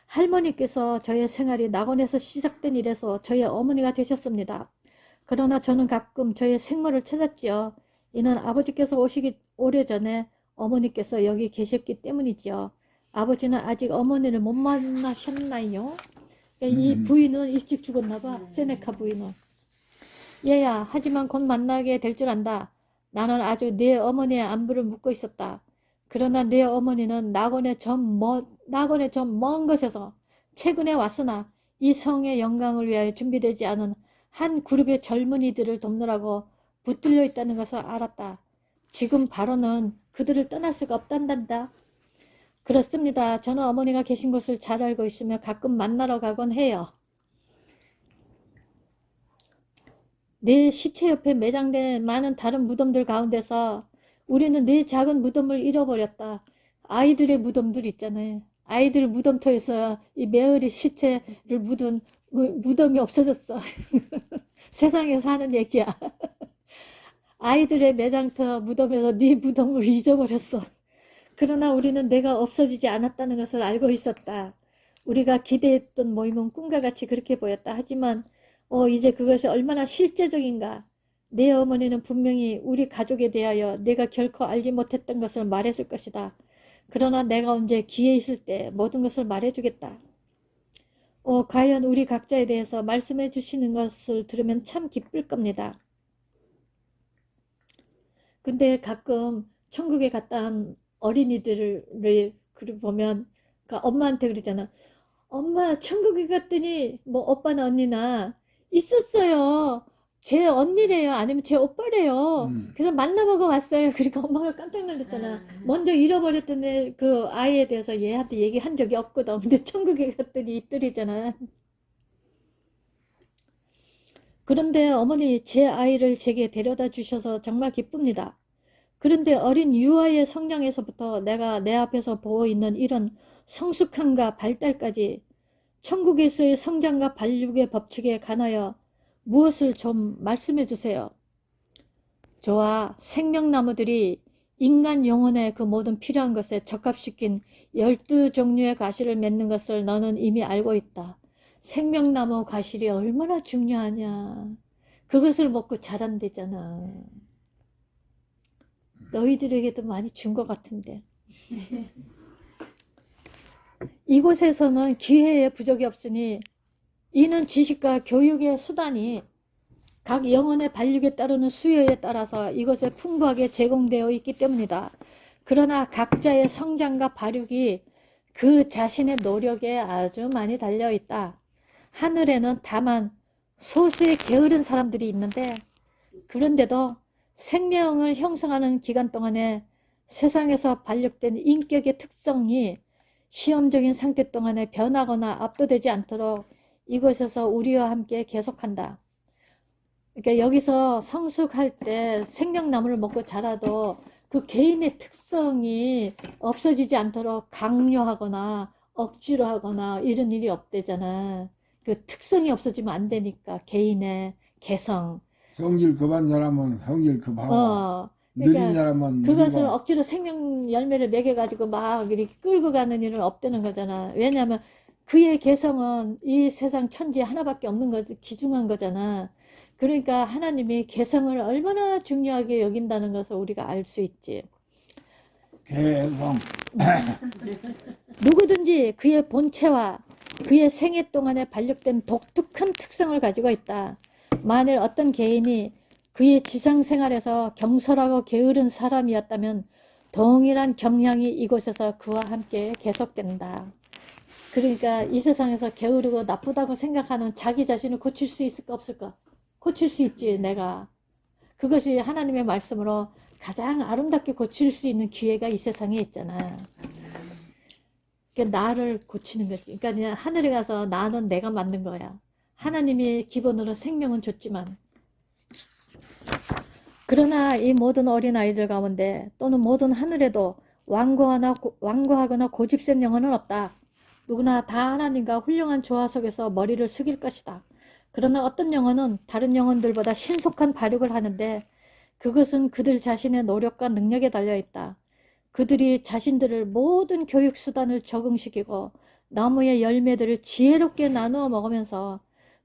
할머니께서 저의 생활이 낙원에서 시작된 이래서 저의 어머니가 되셨습니다. 그러나 저는 가끔 저의 생모를 찾았지요. 이는 아버지께서 오시기 오래전에 어머니께서 여기 계셨기 때문이지요. 아버지는 아직 어머니를 못 만나셨나요? 이 부인은 일찍 죽었나 봐. 세네카 부인은. 얘야, 하지만 곧 만나게 될 줄 안다. 나는 아주 네 어머니의 안부를 묻고 있었다. 그러나 네 어머니는 낙원의 저 먼 곳에서 최근에 왔으나 이 성의 영광을 위하여 준비되지 않은 한 그룹의 젊은이들을 돕느라고 붙들려 있다는 것을 알았다. 지금 바로는 그들을 떠날 수가 없단다. 그렇습니다. 저는 어머니가 계신 곳을 잘 알고 있으며 가끔 만나러 가곤 해요. 내 시체 옆에 매장된 많은 다른 무덤들 가운데서 우리는 내 작은 무덤을 잃어버렸다. 아이들의 무덤들 있잖아요. 아이들 무덤터에서 이 메어리 시체를 묻은 무덤이 없어졌어. 세상에서 하는 얘기야. 아이들의 매장터 무덤에서 네 무덤을 잊어버렸어. 그러나 우리는 내가 없어지지 않았다는 것을 알고 있었다. 우리가 기대했던 모임은 꿈과 같이 그렇게 보였다. 하지만 이제 그것이 얼마나 실제적인가. 내 어머니는 분명히 우리 가족에 대하여 내가 결코 알지 못했던 것을 말했을 것이다. 그러나 내가 언제 기회 있을 때 모든 것을 말해주겠다. 과연 우리 각자에 대해서 말씀해 주시는 것을 들으면 참 기쁠 겁니다. 근데 가끔 천국에 갔다 온 어린이들을 보면 그러니까 엄마한테 그러잖아. 엄마 천국에 갔더니 뭐 오빠나 언니나 있었어요. 제 언니래요. 아니면 제 오빠래요. 그래서 만나보고 왔어요. 그러니까 엄마가 깜짝 놀랐잖아. 먼저 잃어버렸던 그 아이에 대해서 얘한테 얘기한 적이 없거든. 근데 천국에 갔더니 있더리잖아. 그런데 어머니 제 아이를 제게 데려다 주셔서 정말 기쁩니다. 그런데 어린 유아의 성장에서부터 내가 내 앞에서 보고 있는 이런 성숙함과 발달까지 천국에서의 성장과 발육의 법칙에 관하여 무엇을 좀 말씀해 주세요. 좋아. 생명나무들이 인간 영혼의 그 모든 필요한 것에 적합시킨 12종류의 과실을 맺는 것을 너는 이미 알고 있다. 생명나무 과실이 얼마나 중요하냐. 그것을 먹고 자란대잖아. 너희들에게도 많이 준 것 같은데. 이곳에서는 기회의 부족이 없으니 이는 지식과 교육의 수단이 각 영혼의 발육에 따르는 수요에 따라서 이것에 풍부하게 제공되어 있기 때문이다. 그러나 각자의 성장과 발육이 그 자신의 노력에 아주 많이 달려있다. 하늘에는 다만 소수의 게으른 사람들이 있는데 그런데도 생명을 형성하는 기간 동안에 세상에서 발육된 인격의 특성이 시험적인 상태 동안에 변하거나 압도되지 않도록 이곳에서 우리와 함께 계속한다. 그러니까 여기서 성숙할 때 생명나무를 먹고 자라도 그 개인의 특성이 없어지지 않도록 강요하거나 억지로 하거나 이런 일이 없대잖아. 그 특성이 없어지면 안 되니까 개인의 개성. 성질 급한 사람은 성질 급하고 느린 그러니까 사람은 그것을 느리고. 억지로 생명 열매를 먹여가지고 막 이렇게 끌고 가는 일은 없다는 거잖아. 왜냐하면 그의 개성은 이 세상 천지에 하나밖에 없는 거지, 귀중한 거잖아. 그러니까 하나님이 개성을 얼마나 중요하게 여긴다는 것을 우리가 알 수 있지. 개성. 누구든지 그의 본체와 그의 생애 동안에 발육된 독특한 특성을 가지고 있다. 만일 어떤 개인이 그의 지상생활에서 경솔하고 게으른 사람이었다면 동일한 경향이 이곳에서 그와 함께 계속된다. 그러니까 이 세상에서 게으르고 나쁘다고 생각하는 자기 자신을 고칠 수 있을까 없을까? 고칠 수 있지. 내가 그것이 하나님의 말씀으로 가장 아름답게 고칠 수 있는 기회가 이 세상에 있잖아. 그러니까 나를 고치는 거지. 그러니까 그냥 하늘에 가서 나는 내가 만든 거야. 하나님이 기본으로 생명은 줬지만 그러나 이 모든 어린아이들 가운데 또는 모든 하늘에도 완고하거나 고집센 영혼은 없다. 누구나 다 하나님과 훌륭한 조화 속에서 머리를 숙일 것이다. 그러나 어떤 영혼은 다른 영혼들보다 신속한 발육을 하는데 그것은 그들 자신의 노력과 능력에 달려있다. 그들이 자신들을 모든 교육수단을 적응시키고 나무의 열매들을 지혜롭게 나누어 먹으면서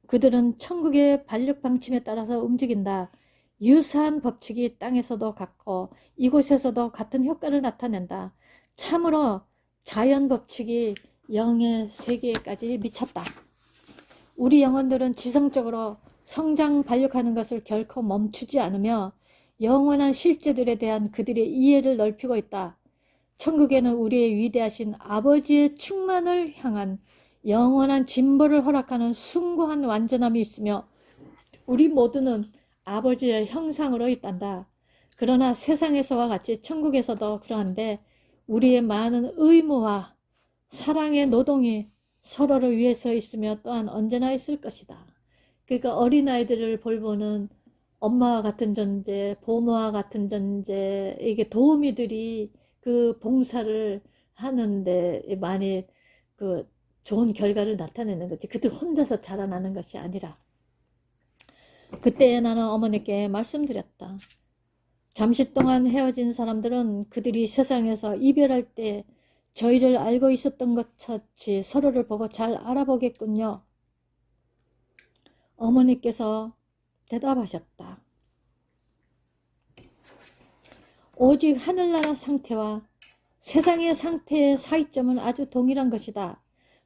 그들은 천국의 발육 방침에 따라서 움직인다. 유사한 법칙이 땅에서도 같고 이곳에서도 같은 효과를 나타낸다. 참으로 자연 법칙이 영의 세계까지 미쳤다. 우리 영혼들은 지성적으로 성장 발육하는 것을 결코 멈추지 않으며 영원한 실제들에 대한 그들의 이해를 넓히고 있다. 천국에는 우리의 위대하신 아버지의 충만을 향한 영원한 진보를 허락하는 숭고한 완전함이 있으며 우리 모두는 아버지의 형상으로 있단다. 그러나 세상에서와 같이 천국에서도 그러한데 우리의 많은 의무와 사랑의 노동이 서로를 위해서 있으며 또한 언제나 있을 것이다. 그러니까 어린아이들을 돌보는 엄마와 같은 존재, 보모와 같은 존재, 이게 도우미들이 그 봉사를 하는데 많이 그 좋은 결과를 나타내는 거지. 그들 혼자서 자라나는 것이 아니라. 그때 나는 어머니께 말씀드렸다. 잠시 동안 헤어진 사람들은 그들이 세상에서 이별할 때 저희를 알고 있었던 것 같이 서로를 보고 잘 알아보겠군요. 어머니께서 대답하셨다. 오직 하늘나라 상태와 세상의 상태의 사이점은 아주 동일한 것이다.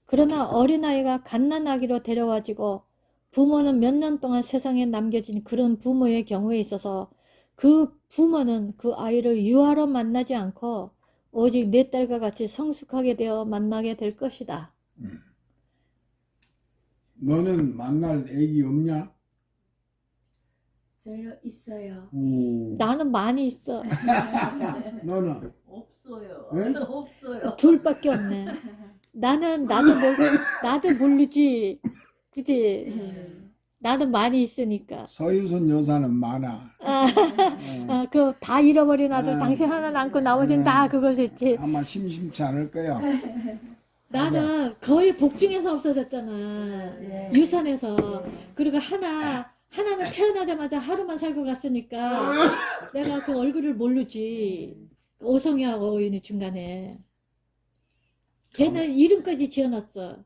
그러나 어린아이가 갓난아기로 데려와지고 부모는 몇 년 동안 세상에 남겨진 그런 부모의 경우에 있어서 그 부모는 그 아이를 유아로 만나지 않고 오직 내 딸과 같이 성숙하게 되어 만나게 될 것이다. 너는 만날 애기 없냐? 저요 있어요. 나는 많이 있어. 너는? 없어요. 네? 없어요. 둘밖에 없네. 나도 모르지. 그지? 나는 많이 있으니까. 서유선 여사는 많아. 그 다 잃어버린 아들 아. 당신 하나 남고 나머지는 다 그것이지. 아마 심심치 않을 거야. 나는 거의 복중에서 없어졌잖아. 네. 유산에서. 그리고 하나는 태어나자마자 하루만 살고 갔으니까 내가 그 얼굴을 모르지. 오성이하고 오윤이 중간에. 걔는 이름까지 지어놨어.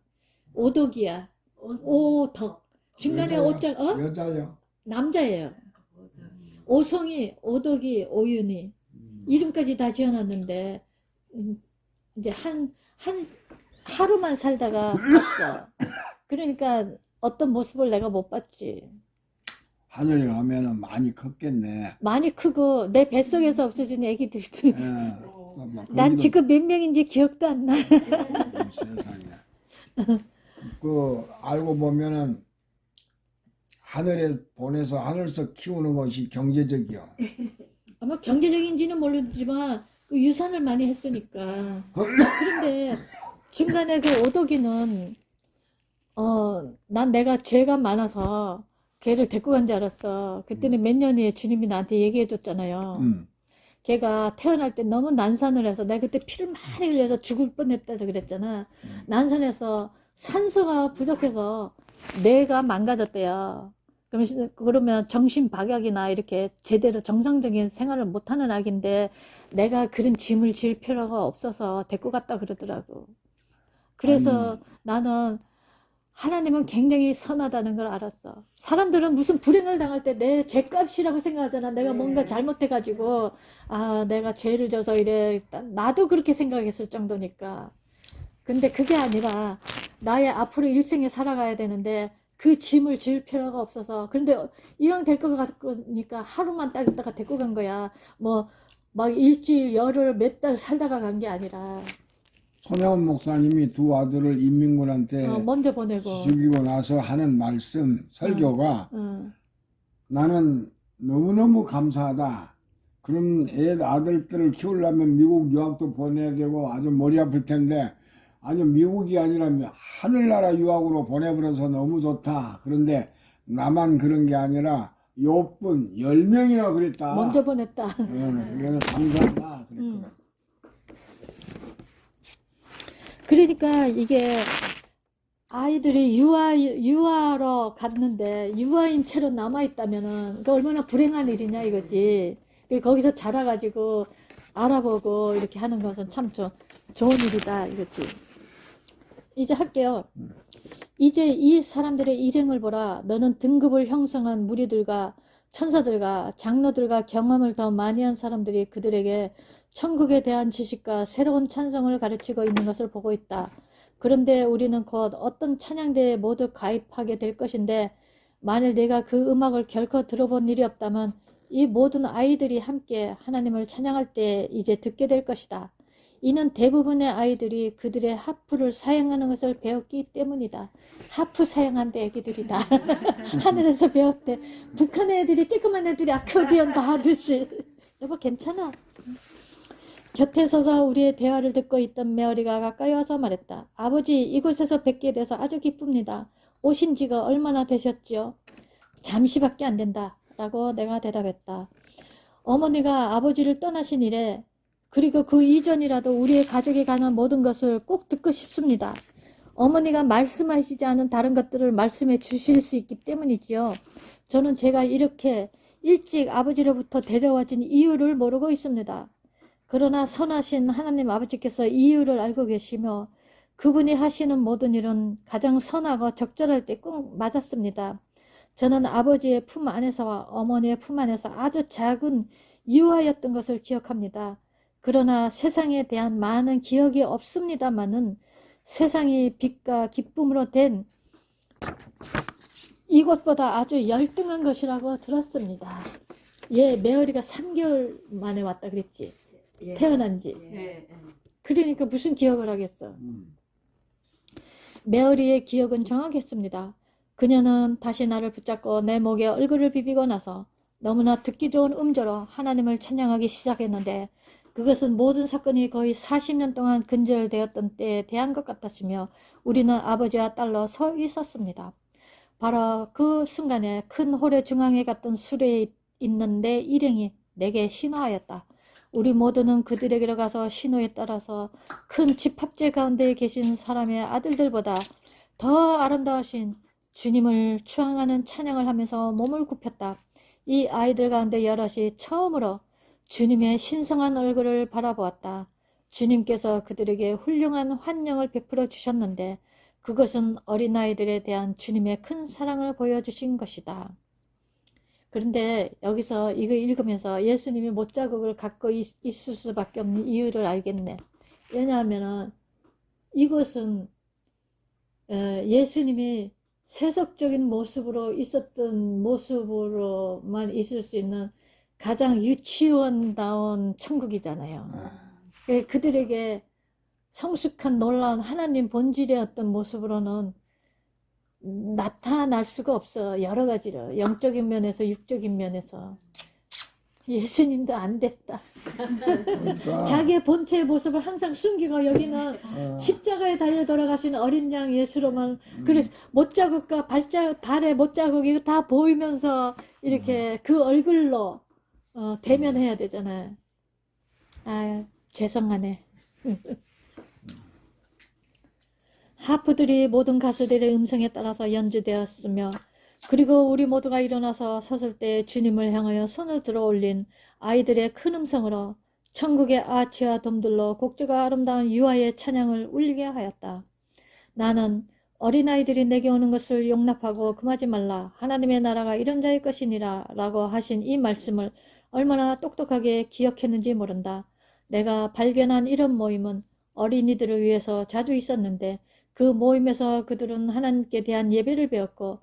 오덕이야. 오덕. 중간에 오자, 여자요. 남자예요. 오성이, 오덕이, 오윤이. 이름까지 다 지어놨는데, 이제 하루만 살다가 갔어. 그러니까 어떤 모습을 내가 못 봤지. 하늘에 가면은 많이 컸겠네. 많이 크고, 내 뱃속에서 없어진 애기들도. 난 거기도- 지금 몇 명인지 기억도 안 나. 세상에. 알고 보면은 하늘에 보내서 하늘에서 키우는 것이 경제적이요. 아마 경제적인지는 모르지만 그 유산을 많이 했으니까. 그런데 중간에 그 오덕이는 난 내가 죄가 많아서 걔를 데리고 간 줄 알았어. 그때는 몇 년 후에 주님이 나한테 얘기해 줬잖아요. 걔가 태어날 때 너무 난산을 해서 내가 그때 피를 많이 흘려서 죽을 뻔했다고 그랬잖아. 난산해서 산소가 부족해서 뇌가 망가졌대요. 그러면 정신박약이나 이렇게 제대로 정상적인 생활을 못하는 아기인데 내가 그런 짐을 질 필요가 없어서 데리고 갔다 그러더라고. 그래서 나는 하나님은 굉장히 선하다는 걸 알았어. 사람들은 무슨 불행을 당할 때 내 죄값이라고 생각하잖아. 내가 뭔가 잘못해가지고 내가 죄를 져서 이래. 나도 그렇게 생각했을 정도니까. 근데 그게 아니라 나의 앞으로 일생에 살아가야 되는데 그 짐을 질 필요가 없어서. 그런데 이왕 될 것 같으니까 하루만 딱 있다가 데리고 간 거야. 막 일주일, 열흘, 몇 달 살다가 간 게 아니라. 손혜원 목사님이 두 아들을 인민군한테 먼저 보내고. 죽이고 나서 하는 말씀, 설교가 나는 너무너무 감사하다. 그럼 아들들을 키우려면 미국 유학도 보내야 되고 아주 머리 아플 텐데 아주 미국이 아니라 하늘나라 유학으로 보내버려서 너무 좋다. 그런데 나만 그런 게 아니라 요뿐 10명이나 그랬다. 먼저 보냈다. 그래서 감사하다. 그랬거든. 그러니까 이게 아이들이 유아로 갔는데 유아인 채로 남아있다면은 그 얼마나 불행한 일이냐 이거지. 거기서 자라가지고 알아보고 이렇게 하는 것은 참 좋은 일이다 이거지. 이제 할게요. 이제 이 사람들의 일행을 보라. 너는 등급을 형성한 무리들과 천사들과 장로들과 경험을 더 많이 한 사람들이 그들에게 천국에 대한 지식과 새로운 찬송을 가르치고 있는 것을 보고 있다. 그런데 우리는 곧 어떤 찬양대에 모두 가입하게 될 것인데 만일 내가 그 음악을 결코 들어본 일이 없다면 이 모든 아이들이 함께 하나님을 찬양할 때 이제 듣게 될 것이다. 이는 대부분의 아이들이 그들의 하프를 사용하는 것을 배웠기 때문이다. 하프 사용한대 애기들이다. 하늘에서 배웠대. 북한 애들이 조그만 애들이 아코디언 다 하듯이. 여보 괜찮아. 곁에 서서 우리의 대화를 듣고 있던 메어리가 가까이 와서 말했다. 아버지 이곳에서 뵙게 돼서 아주 기쁩니다. 오신 지가 얼마나 되셨지요? 잠시밖에 안 된다. 라고 내가 대답했다. 어머니가 아버지를 떠나신 이래 그리고 그 이전이라도 우리의 가족에 관한 모든 것을 꼭 듣고 싶습니다. 어머니가 말씀하시지 않은 다른 것들을 말씀해 주실 수 있기 때문이지요. 저는 제가 이렇게 일찍 아버지로부터 데려와진 이유를 모르고 있습니다. 그러나 선하신 하나님 아버지께서 이유를 알고 계시며 그분이 하시는 모든 일은 가장 선하고 적절할 때 꼭 맞았습니다. 저는 아버지의 품 안에서와 어머니의 품 안에서 아주 작은 유아였던 것을 기억합니다. 그러나 세상에 대한 많은 기억이 없습니다마는 세상이 빛과 기쁨으로 된 이것보다 아주 열등한 것이라고 들었습니다. 얘 메어리가 3개월 만에 왔다 그랬지. 예. 태어난 지. 예. 그러니까 무슨 기억을 하겠어. 메어리의 기억은 정확했습니다. 그녀는 다시 나를 붙잡고 내 목에 얼굴을 비비고 나서 너무나 듣기 좋은 음조로 하나님을 찬양하기 시작했는데 그것은 모든 사건이 거의 40년 동안 근절되었던 때에 대한 것 같았으며 우리는 아버지와 딸로 서 있었습니다. 바로 그 순간에 큰 홀의 중앙에 갔던 수레에 있는 내 일행이 내게 신호하였다. 우리 모두는 그들에게로 가서 신호에 따라서 큰 집합제 가운데 계신 사람의 아들들보다 더 아름다우신 주님을 추앙하는 찬양을 하면서 몸을 굽혔다. 이 아이들 가운데 여럿이 처음으로 주님의 신성한 얼굴을 바라보았다. 주님께서 그들에게 훌륭한 환영을 베풀어 주셨는데 그것은 어린아이들에 대한 주님의 큰 사랑을 보여주신 것이다. 그런데 여기서 이거 읽으면서 예수님이 못자국을 갖고 있을 수밖에 없는 이유를 알겠네. 왜냐하면 이것은 예수님이 세속적인 모습으로 있었던 모습으로만 있을 수 있는 가장 유치원다운 천국이잖아요. 그들에게 성숙한 놀라운 하나님 본질의 어떤 모습으로는 나타날 수가 없어. 여러 가지로 영적인 면에서 육적인 면에서 예수님도 안 됐다. 그러니까 자기의 본체의 모습을 항상 숨기고 여기는 십자가에 달려 돌아가신 어린 양 예수로만 그래서 못자국과 발의 못자국 이거 다 보이면서 이렇게 그 얼굴로 대면해야 되잖아요. 아 죄송하네. 하프들이 모든 가수들의 음성에 따라서 연주되었으며 그리고 우리 모두가 일어나서 섰을 때 주님을 향하여 손을 들어 올린 아이들의 큰 음성으로 천국의 아치와 돔들로 곡조가 아름다운 유아의 찬양을 울리게 하였다. 나는 어린아이들이 내게 오는 것을 용납하고 금하지 말라. 하나님의 나라가 이런 자의 것이니라 라고 하신 이 말씀을 얼마나 똑똑하게 기억했는지 모른다. 내가 발견한 이런 모임은 어린이들을 위해서 자주 있었는데 그 모임에서 그들은 하나님께 대한 예배를 배웠고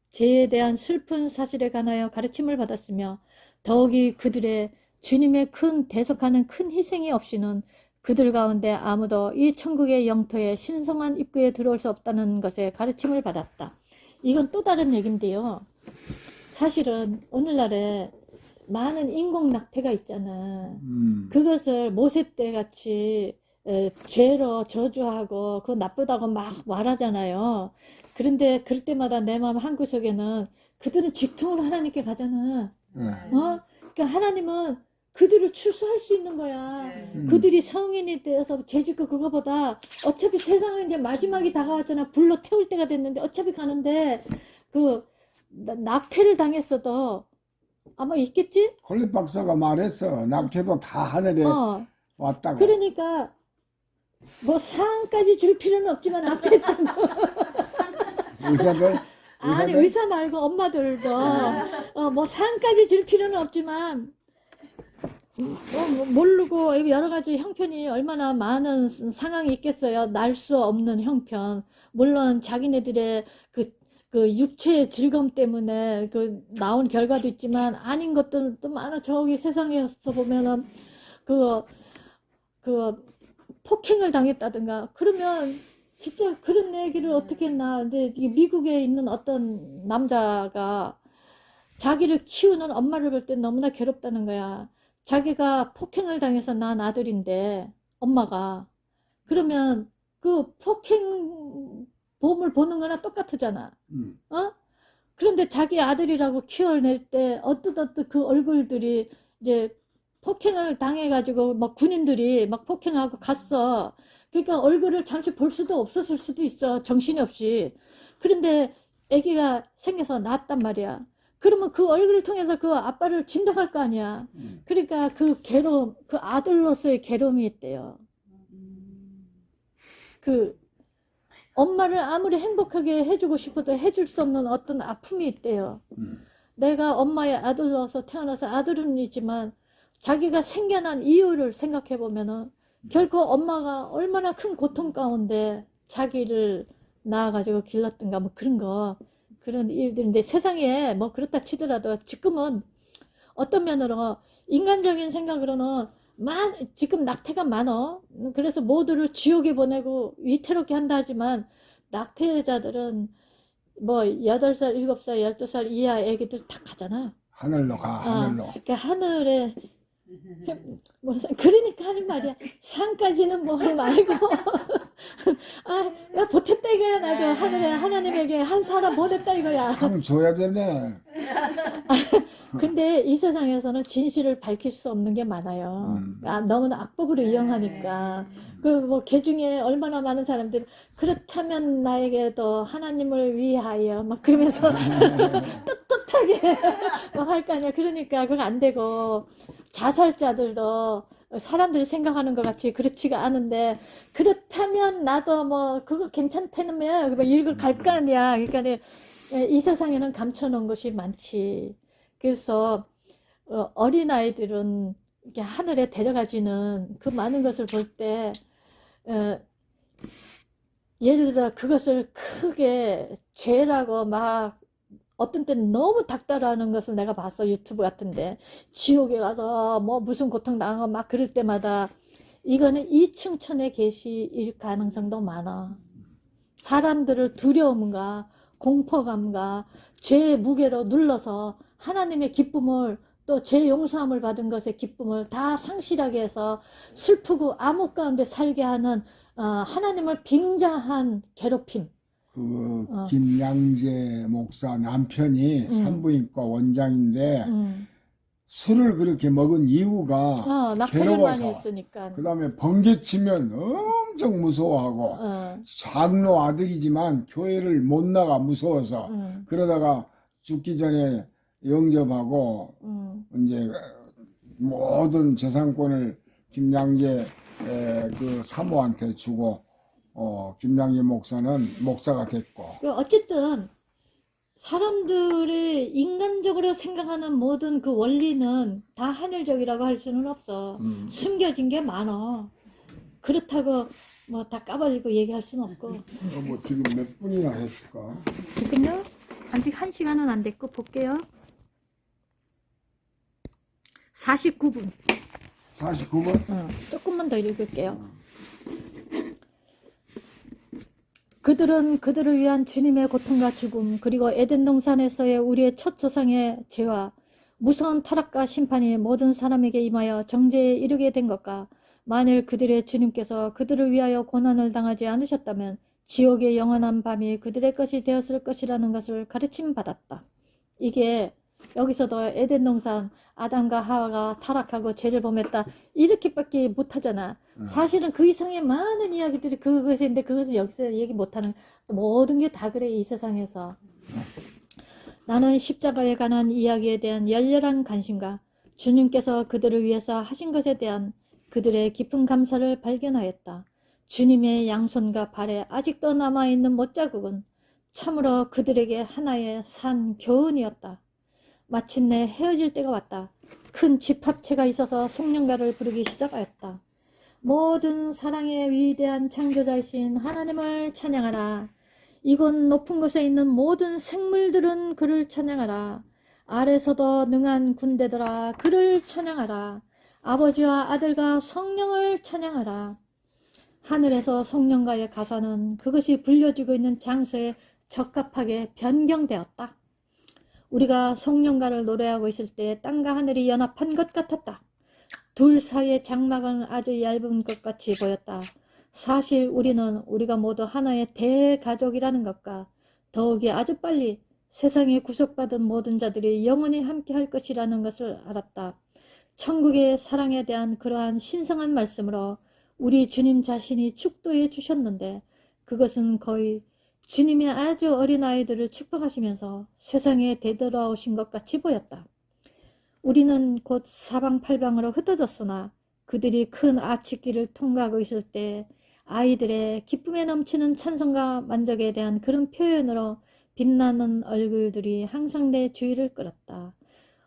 죄에 대한 슬픈 사실에 관하여 가르침을 받았으며 더욱이 그들의 주님의 큰 대속하는 큰 희생이 없이는 그들 가운데 아무도 이 천국의 영토에 신성한 입구에 들어올 수 없다는 것에 가르침을 받았다. 이건 또 다른 얘기인데요. 사실은 오늘날에 많은 인공 낙태가 있잖아. 그것을 모세 때 같이 죄로 저주하고 그거 나쁘다고 막 말하잖아요. 그런데 그럴 때마다 내 마음 한구석에는 그들은 직통으로 하나님께 가잖아. 그러니까 하나님은 그들을 추수할 수 있는 거야. 네. 그들이 성인이 되어서 죄짓고 그거보다 어차피 세상은 이제 마지막이 다가왔잖아. 불로 태울 때가 됐는데 어차피 가는데 그 낙태를 당했어도 아마 있겠지? 콜릿 박사가 말했어. 낙태도 다 하늘에 왔다고. 그러니까 뭐 상까지 줄 필요는 없지만 낙태했던 거. 의사들 아니 의사 말고 엄마들도 뭐 상까지 줄 필요는 없지만 모르고 여러 가지 형편이 얼마나 많은 상황이 있겠어요. 날 수 없는 형편. 물론 자기네들의 그 육체의 즐거움 때문에 그 나온 결과도 있지만 아닌 것들도 많아. 저기 세상에서 보면은 그 폭행을 당했다든가 그러면 진짜 그런 얘기를 어떻게 했나. 근데 미국에 있는 어떤 남자가 자기를 키우는 엄마를 볼 때 너무나 괴롭다는 거야. 자기가 폭행을 당해서 낳은 아들인데 엄마가 그러면 그 폭행 보험을 보는 거나 똑같으잖아. 그런데 자기 아들이라고 키워낼 때 어떻게 그 얼굴들이 이제 폭행을 당해가지고 막 군인들이 막 폭행하고 갔어. 그러니까 얼굴을 잠시 볼 수도 없었을 수도 있어. 정신이 없이. 그런데 아기가 생겨서 낳았단 말이야. 그러면 그 얼굴을 통해서 그 아빠를 진덕할 거 아니야. 그러니까 그 괴로움, 그 아들로서의 괴로움이 있대요. 그 엄마를 아무리 행복하게 해주고 싶어도 해줄 수 없는 어떤 아픔이 있대요. 내가 엄마의 아들로서 태어나서 아들은이지만 자기가 생겨난 이유를 생각해 보면은 결코 엄마가 얼마나 큰 고통 가운데 자기를 낳아가지고 길렀던가 뭐 그런 거. 그런 일들인데 세상에 뭐 그렇다 치더라도 지금은 어떤 면으로 인간적인 생각으로는 지금 낙태가 많어. 그래서 모두를 지옥에 보내고 위태롭게 한다 하지만 낙태자들은 뭐 8살, 7살, 12살 이하 애기들 다 가잖아. 하늘로 가, 하늘로. 그러니까 하늘에 뭐 그러니까 하는 말이야. 산까지는 뭘 말고 나 보탰다 이거야. 나도 하늘에 하나님에게 한 사람 보냈다 이거야. 상 줘야 되네. 근데 이 세상에서는 진실을 밝힐 수 없는 게 많아요. 너무나 악법으로 이용하니까. 그 뭐 개중에 얼마나 많은 사람들이 그렇다면 나에게도 하나님을 위하여 막 그러면서 떳떳하게 막 할 거 아니야. 그러니까 그거 안 되고 자살자들도 사람들이 생각하는 것 같이 그렇지가 않은데 그렇다면 나도 뭐 그거 괜찮다면 뭐 이거 갈 거 아니야. 그러니까 이 세상에는 감춰놓은 것이 많지. 그래서 어린아이들은 이렇게 하늘에 데려가지는 그 많은 것을 볼 때 예를 들어 그것을 크게 죄라고 막 어떤 때는 너무 닥달하는 것을 내가 봤어. 유튜브 같은데 지옥에 가서 뭐 무슨 고통 당하고 막 그럴 때마다 이거는 이층천의 계시일 가능성도 많아. 사람들을 두려움과 공포감과 죄의 무게로 눌러서 하나님의 기쁨을 또 죄 용서함을 받은 것의 기쁨을 다 상실하게 해서 슬프고 암흑 가운데 살게 하는 하나님을 빙자한 괴롭힘. 김양재 목사 남편이 산부인과 원장인데 술을 그렇게 먹은 이유가 낙태를 많이 괴로워서. 했으니까. 그 다음에 번개치면 엄청 무서워하고 장로 아들이지만 교회를 못 나가 무서워서 그러다가 죽기 전에 영접하고 이제 모든 재산권을 김양재 그 사모한테 주고 김양재 목사는 목사가 됐고. 어쨌든 사람들이 인간적으로 생각하는 모든 그 원리는 다 하늘적이라고 할 수는 없어. 숨겨진 게 많아. 그렇다고 뭐 다 까발리고 얘기할 수는 없고. 뭐 지금 몇 분이나 했을까? 지금요? 아직 1시간은 안 됐고 볼게요. 49분. 49분? 조금만 더 읽을게요. 그들은 그들을 위한 주님의 고통과 죽음, 그리고 에덴 동산에서의 우리의 첫 조상의 죄와 무서운 타락과 심판이 모든 사람에게 임하여 정죄에 이르게 된 것과 만일 그들의 주님께서 그들을 위하여 고난을 당하지 않으셨다면 지옥의 영원한 밤이 그들의 것이 되었을 것이라는 것을 가르침 받았다. 이게 여기서도 에덴 동산 아담과 하와가 타락하고 죄를 범했다 이렇게밖에 못하잖아. 사실은 그 이상의 많은 이야기들이 그것인데 그것은 여기서 얘기 못하는 모든 게 다 그래 이 세상에서. 나는 십자가에 관한 이야기에 대한 열렬한 관심과 주님께서 그들을 위해서 하신 것에 대한 그들의 깊은 감사를 발견하였다. 주님의 양손과 발에 아직도 남아있는 못자국은 참으로 그들에게 하나의 산 교훈이었다. 마침내 헤어질 때가 왔다. 큰 집합체가 있어서 송년가를 부르기 시작하였다. 모든 사랑의 위대한 창조자이신 하나님을 찬양하라. 이곳 높은 곳에 있는 모든 생물들은 그를 찬양하라. 아래서도 능한 군대들아 그를 찬양하라. 아버지와 아들과 성령을 찬양하라. 하늘에서 송년가의 가사는 그것이 불려지고 있는 장소에 적합하게 변경되었다. 우리가 송년가를 노래하고 있을 때 땅과 하늘이 연합한 것 같았다. 둘 사이의 장막은 아주 얇은 것 같이 보였다. 사실 우리가 모두 하나의 대가족이라는 것과 더욱이 아주 빨리 세상에 구속받은 모든 자들이 영원히 함께 할 것이라는 것을 알았다. 천국의 사랑에 대한 그러한 신성한 말씀으로 우리 주님 자신이 축도해 주셨는데 그것은 거의 주님의 아주 어린 아이들을 축복하시면서 세상에 되돌아오신 것 같이 보였다. 우리는 곧 사방팔방으로 흩어졌으나 그들이 큰 아치길을 통과하고 있을 때 아이들의 기쁨에 넘치는 찬송과 만족에 대한 그런 표현으로 빛나는 얼굴들이 항상 내 주의를 끌었다.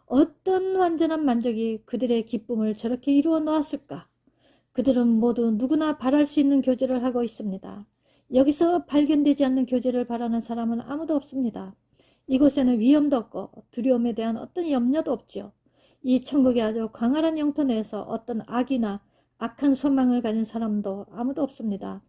어떤 완전한 만족이 그들의 기쁨을 저렇게 이루어 놓았을까? 그들은 모두 누구나 바랄 수 있는 교제를 하고 있습니다. 여기서 발견되지 않는 교제를 바라는 사람은 아무도 없습니다. 이곳에는 위험도 없고 두려움에 대한 어떤 염려도 없지요. 이 천국의 아주 광활한 영토 내에서 어떤 악이나 악한 소망을 가진 사람도 아무도 없습니다.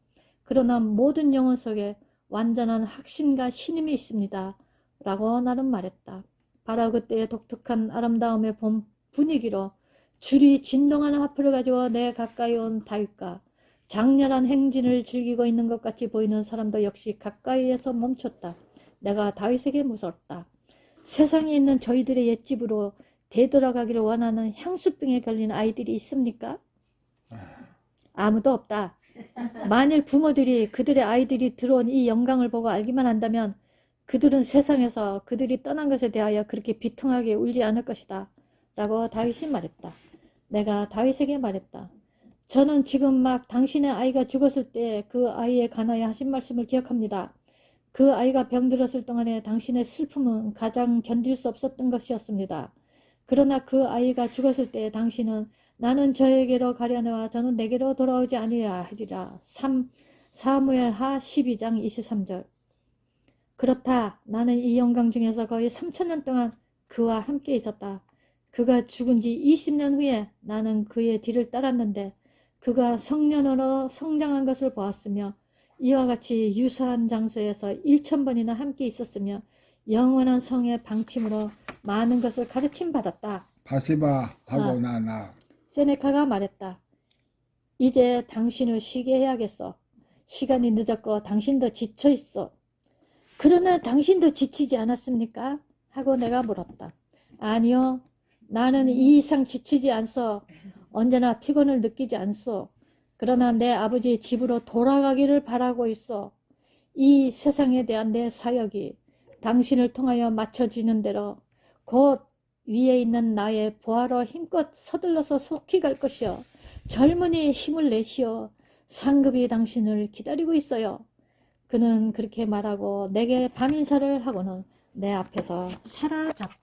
그러나 모든 영혼 속에 완전한 확신과 신임이 있습니다. 라고 나는 말했다. 바로 그때의 독특한 아름다움의 봄 분위기로 줄이 진동하는 하프를 가지고 내 가까이 온 다윗과 장렬한 행진을 즐기고 있는 것 같이 보이는 사람도 역시 가까이에서 멈췄다. 내가 다윗에게 무섭다. 세상에 있는 저희들의 옛집으로 되돌아가기를 원하는 향수병에 걸린 아이들이 있습니까? 아무도 없다. 만일 부모들이 그들의 아이들이 들어온 이 영광을 보고 알기만 한다면 그들은 세상에서 그들이 떠난 것에 대하여 그렇게 비통하게 울지 않을 것이다. 라고 다윗이 말했다. 내가 다윗에게 말했다. 저는 지금 막 당신의 아이가 죽었을 때 그 아이에 관하여 하신 말씀을 기억합니다. 그 아이가 병들었을 동안에 당신의 슬픔은 가장 견딜 수 없었던 것이었습니다. 그러나 그 아이가 죽었을 때 당신은 나는 저에게로 가려내와 저는 내게로 돌아오지 아니라 하리라. 사무엘하 12장 23절. 그렇다. 나는 이 영광 중에서 거의 3000년 동안 그와 함께 있었다. 그가 죽은 지 20년 후에 나는 그의 뒤를 따랐는데 그가 성년으로 성장한 것을 보았으며 이와 같이 유사한 장소에서 1000번이나 함께 있었으며 영원한 성의 방침으로 많은 것을 가르침 받았다. 바세바하고 나나. 세네카가 말했다. 이제 당신을 쉬게 해야겠어. 시간이 늦었고 당신도 지쳐 있어. 그러나 당신도 지치지 않았습니까? 하고 내가 물었다. 아니요. 나는 이 이상 지치지 않소. 언제나 피곤을 느끼지 않소. 그러나 내 아버지의 집으로 돌아가기를 바라고 있어. 이 세상에 대한 내 사역이 당신을 통하여 맞춰지는 대로 곧 위에 있는 나의 보화로 힘껏 서둘러서 속히 갈 것이요. 젊은이의 힘을 내시오. 상급이 당신을 기다리고 있어요. 그는 그렇게 말하고 내게 밤인사를 하고는 내 앞에서 사라졌다.